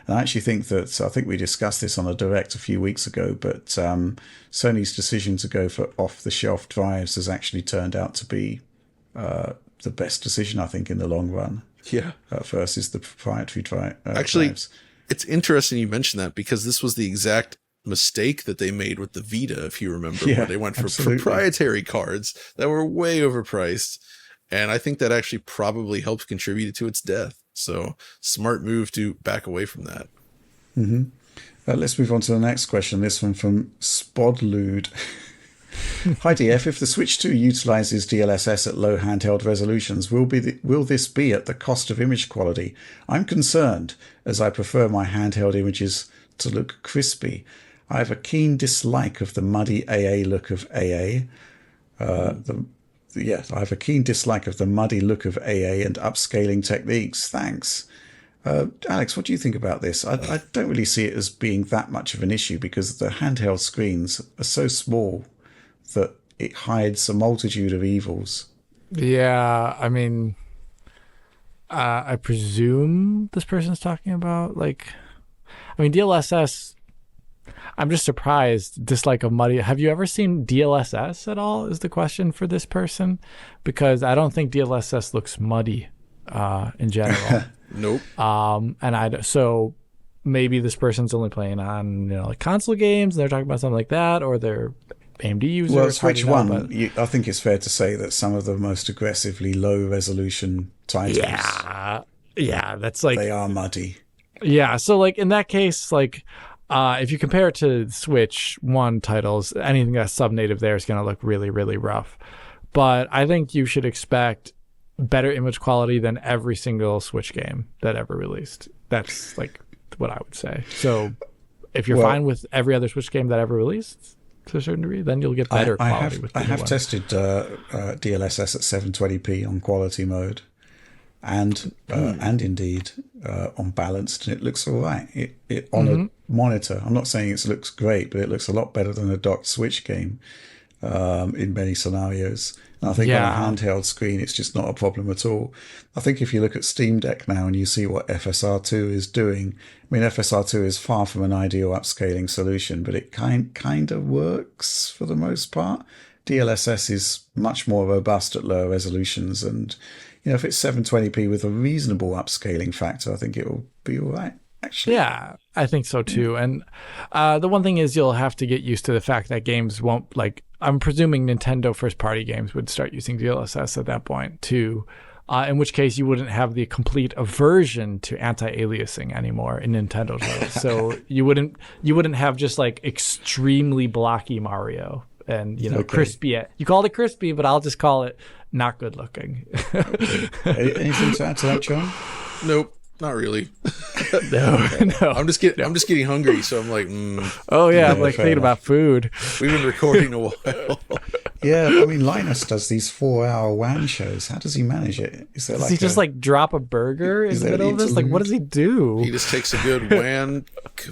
And I actually think I think we discussed this on a Direct a few weeks ago, but Sony's decision to go for off-the-shelf drives has actually turned out to be the best decision, I think, in the long run. Yeah. Versus the proprietary actually, drives. It's interesting you mentioned that because this was the exact mistake that they made with the Vita, if you remember, when they went for proprietary cards that were way overpriced. And I think that actually probably helped contribute to its death. So smart move to back away from that. Mm-hmm. Let's move on to the next question. This one from Spodlude. Hi DF, if the Switch 2 utilizes DLSS at low handheld resolutions, will this be at the cost of image quality? I'm concerned, as I prefer my handheld images to look crispy. I have a keen dislike of the muddy AA look of AA. I have a keen dislike of the muddy look of AA and upscaling techniques. Thanks. Alex, what do you think about this? I don't really see it as being that much of an issue because the handheld screens are so small that it hides a multitude of evils. Yeah, I mean, I presume this person's talking about, DLSS, I'm just surprised, dislike of muddy. Have you ever seen DLSS at all, is the question for this person? Because I don't think DLSS looks muddy in general. Nope. So maybe this person's only playing on console games and they're talking about something like that, or they're AMD users. Well, Switch One, I think it's fair to say that some of the most aggressively low resolution titles, that's they are muddy. Yeah, so in that case, if you compare it to Switch 1 titles, anything that's sub-native there is going to look really, really rough. But I think you should expect better image quality than every single Switch game that ever released. That's what I would say. So if you're fine with every other Switch game that ever released to a certain degree, then you'll get better quality. I have tested DLSS at 720p on quality mode. And indeed on balanced, and it looks all right. It on a monitor. I'm not saying it looks great, but it looks a lot better than a docked Switch game in many scenarios. And I think on a handheld screen, it's just not a problem at all. I think if you look at Steam Deck now and you see what FSR2 is doing, FSR2 is far from an ideal upscaling solution, but it kind of works for the most part. DLSS is much more robust at lower resolutions, and if it's 720p with a reasonable upscaling factor, I think it will be all right, actually. Yeah, I think so too. And the one thing is you'll have to get used to the fact that games won't, I'm presuming Nintendo first-party games would start using DLSS at that point too, in which case you wouldn't have the complete aversion to anti-aliasing anymore in Nintendo titles. So you wouldn't have just extremely blocky Mario and crispy. You called it crispy, but I'll just call it not good looking. Anything to add to that, John? Nope, not really. No. I'm just getting hungry, so I'm like, oh yeah, I'm thinking about food. We've been recording a while. Yeah, Linus does these 4-hour WAN shows. How does he manage it? Is there does he just drop a burger in the middle of this? What does he do? He just takes a good WAN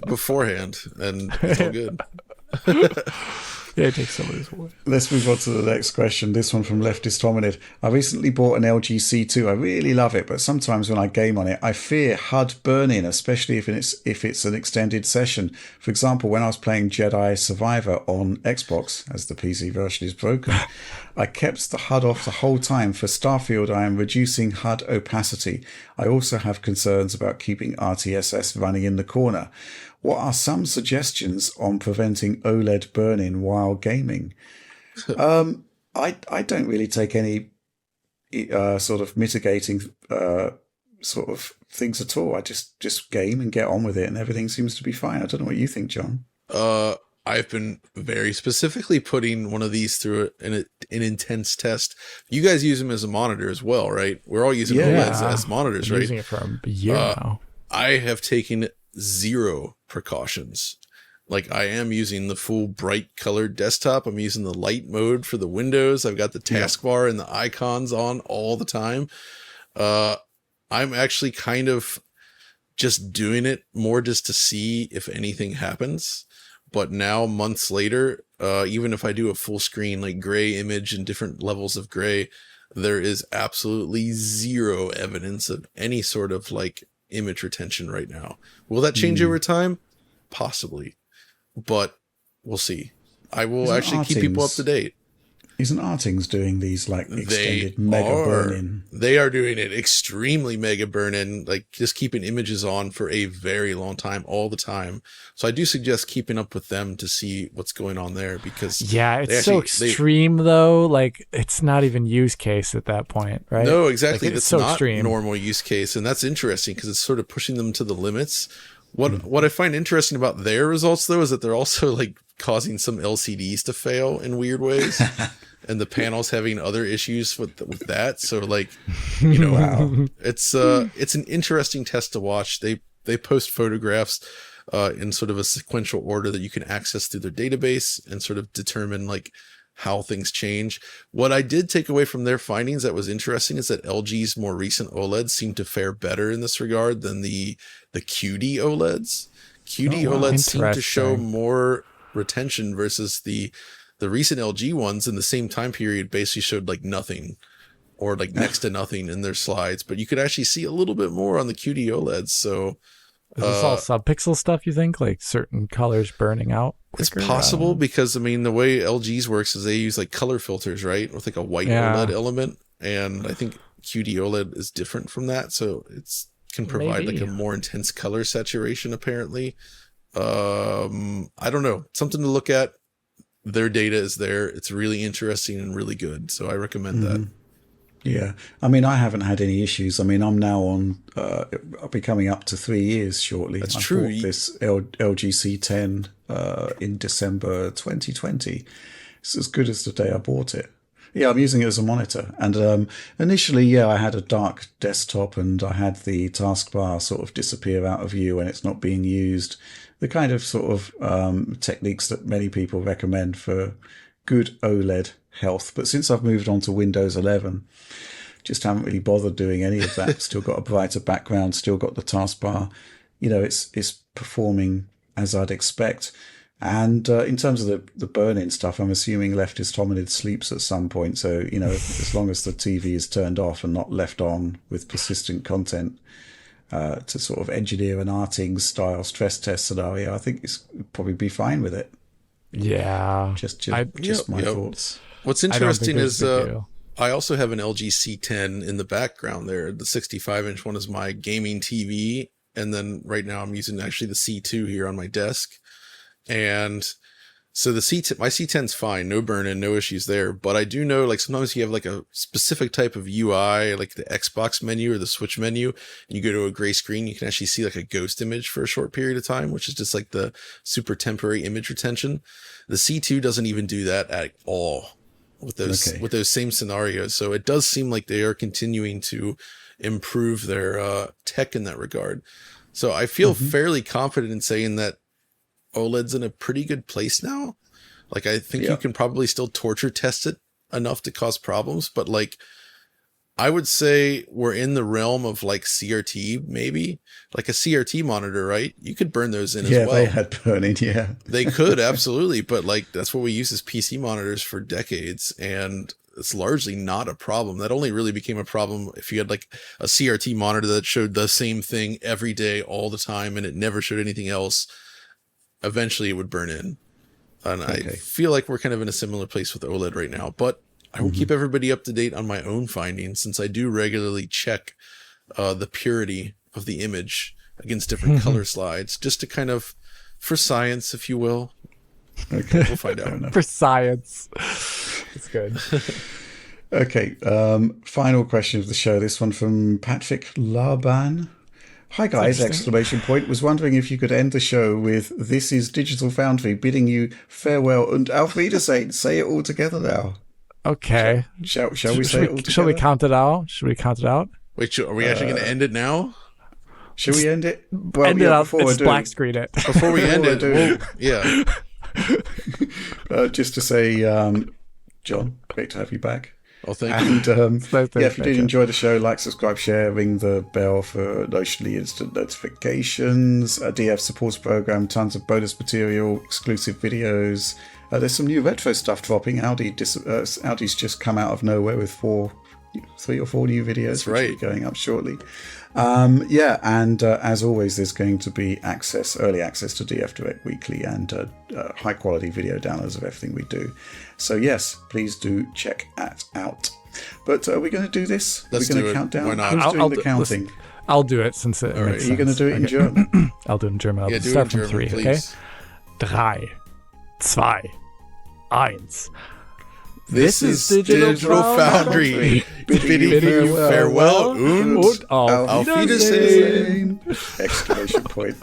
beforehand, and it's all good. Yeah, it takes some of this away. Let's move on to the next question. This one from Leftist Hominid. I recently bought an LG C2. I really love it, but sometimes when I game on it, I fear HUD burn-in, especially if it's an extended session. For example, when I was playing Jedi Survivor on Xbox, as the PC version is broken, I kept the HUD off the whole time. For Starfield, I am reducing HUD opacity. I also have concerns about keeping RTSS running in the corner. What are some suggestions on preventing OLED burn-in while gaming? I don't really take any sort of mitigating sort of things at all. I just game and get on with it, and everything seems to be fine. I don't know what you think, John. I've been very specifically putting one of these through an intense test. You guys use them as a monitor as well, right? We're all using OLEDs as monitors, right? Using it for a year now. I have taken zero precautions. Like, I am using the full bright colored desktop. I'm using the light mode for the windows. I've got the taskbar and the icons on all the time. I'm actually kind of just doing it more just to see if anything happens. But now, months later, even if I do a full screen, like gray image and different levels of gray, there is absolutely zero evidence of any sort of like image retention right now. Will that change over time? Possibly. But we'll see. I will actually keep people up to date. Isn't Artings doing these like extended mega burn-in? They are doing it extremely mega burn-in, like just keeping images on for a very long time, all the time. So I do suggest keeping up with them to see what's going on there, because it's so extreme though. Like, it's not even use case at that point, right? No, exactly. Like, it's so not extreme. Normal use case, and that's interesting because it's sort of pushing them to the limits. What I find interesting about their results though is that they're also like causing some LCDs to fail in weird ways. And the panels having other issues with that. So like, you know, it's an interesting test to watch. They post photographs in sort of a sequential order that you can access through their database and sort of determine like how things change. What I did take away from their findings that was interesting is that LG's more recent OLEDs seem to fare better in this regard than the QD OLEDs. QD OLEDs seem to show more retention versus the recent LG ones in the same time period basically showed like nothing or like next to nothing in their slides, but you could actually see a little bit more on the QD OLEDs. So is this all subpixel stuff, you think, like certain colors burning out quicker? It's possible because, I mean, the way LG's works is they use like color filters, right? With like a white OLED element. And I think QD OLED is different from that. So it's can provide like a more intense color saturation, apparently. I don't know. Something to look at. Their data is there. It's really interesting and really good. So I recommend that. Yeah. I mean, I haven't had any issues. I mean, I'm now on, I'll be coming up to 3 years shortly. That's true. I bought this LG C10 in December 2020. It's as good as the day I bought it. Yeah, I'm using it as a monitor. And initially, I had a dark desktop and I had the taskbar sort of disappear out of view when it's not being used. The kind of sort of techniques that many people recommend for good OLED health. But since I've moved on to Windows 11, just haven't really bothered doing any of that. Still got a brighter background, still got the taskbar. You know, it's performing as I'd expect. And in terms of the burn-in stuff, I'm assuming leftist hominid sleeps at some point. So, you know, as long as the TV is turned off and not left on with persistent content, to sort of engineer an Artings style stress test scenario, I think it's probably be fine with it. Yeah. Just my thoughts. What's interesting is I also have an LG C10 in the background there. The 65-inch one is my gaming TV. And then right now I'm using actually the C2 here on my desk. And so my C10's fine, no burn-in, no issues there. But I do know, like, sometimes you have like a specific type of UI, like the Xbox menu or the Switch menu, and you go to a gray screen, you can actually see like a ghost image for a short period of time, which is just like the super temporary image retention. The C2 doesn't even do that at all with those same scenarios. So it does seem like they are continuing to improve their tech in that regard. So I feel fairly confident in saying that OLED's in a pretty good place now. Like, I think you can probably still torture test it enough to cause problems, but like, I would say we're in the realm of like CRT, maybe like a CRT monitor, right? You could burn those in as well. Yeah, they had burning. Yeah, they could absolutely, but like, that's what we use as PC monitors for decades. And it's largely not a problem. That only really became a problem if you had like a CRT monitor that showed the same thing every day, all the time, and it never showed anything else. Eventually it would burn in. And I feel like we're kind of in a similar place with OLED right now, but I will keep everybody up to date on my own findings, since I do regularly check the purity of the image against different color slides, just to kind of, for science, if you will. Okay. We'll find out. For science. It's good. Okay. Final question of the show. This one from Patrick Laban. Hi guys! Exclamation point. Was wondering if you could end the show with "This is Digital Foundry bidding you farewell and auf Wiedersehen." Say it all together now. Okay. Shall we say it all together? Shall we count it out? Wait, are we actually going to end it now? Should we end it? Well, end it out. Let's black screen it. Before we end it, yeah. Just to say, John, great to have you back. Well, thank you. And if you did enjoy the show, like, subscribe, share, ring the bell for notionally instant notifications. DF supports program, tons of bonus material, exclusive videos. There's some new retro stuff dropping. Audi's just come out of nowhere with 3 or 4 new videos. That's right. Which will be going up shortly. And as always, there's going to be early access to DF Direct Weekly and high quality video downloads of everything we do. So yes, please do check that out. But are we going to do this? Let's We're going do to it. count down. Why not? Who's doing the counting? I'll do it since it makes sense. Are you going to do it in German? I'll do it in German. I'll do start it from in German, 3, please. Okay? 3, 2, 1. This is Digital Foundry. Bidding you farewell und auf Wiedersehen. Exclamation point.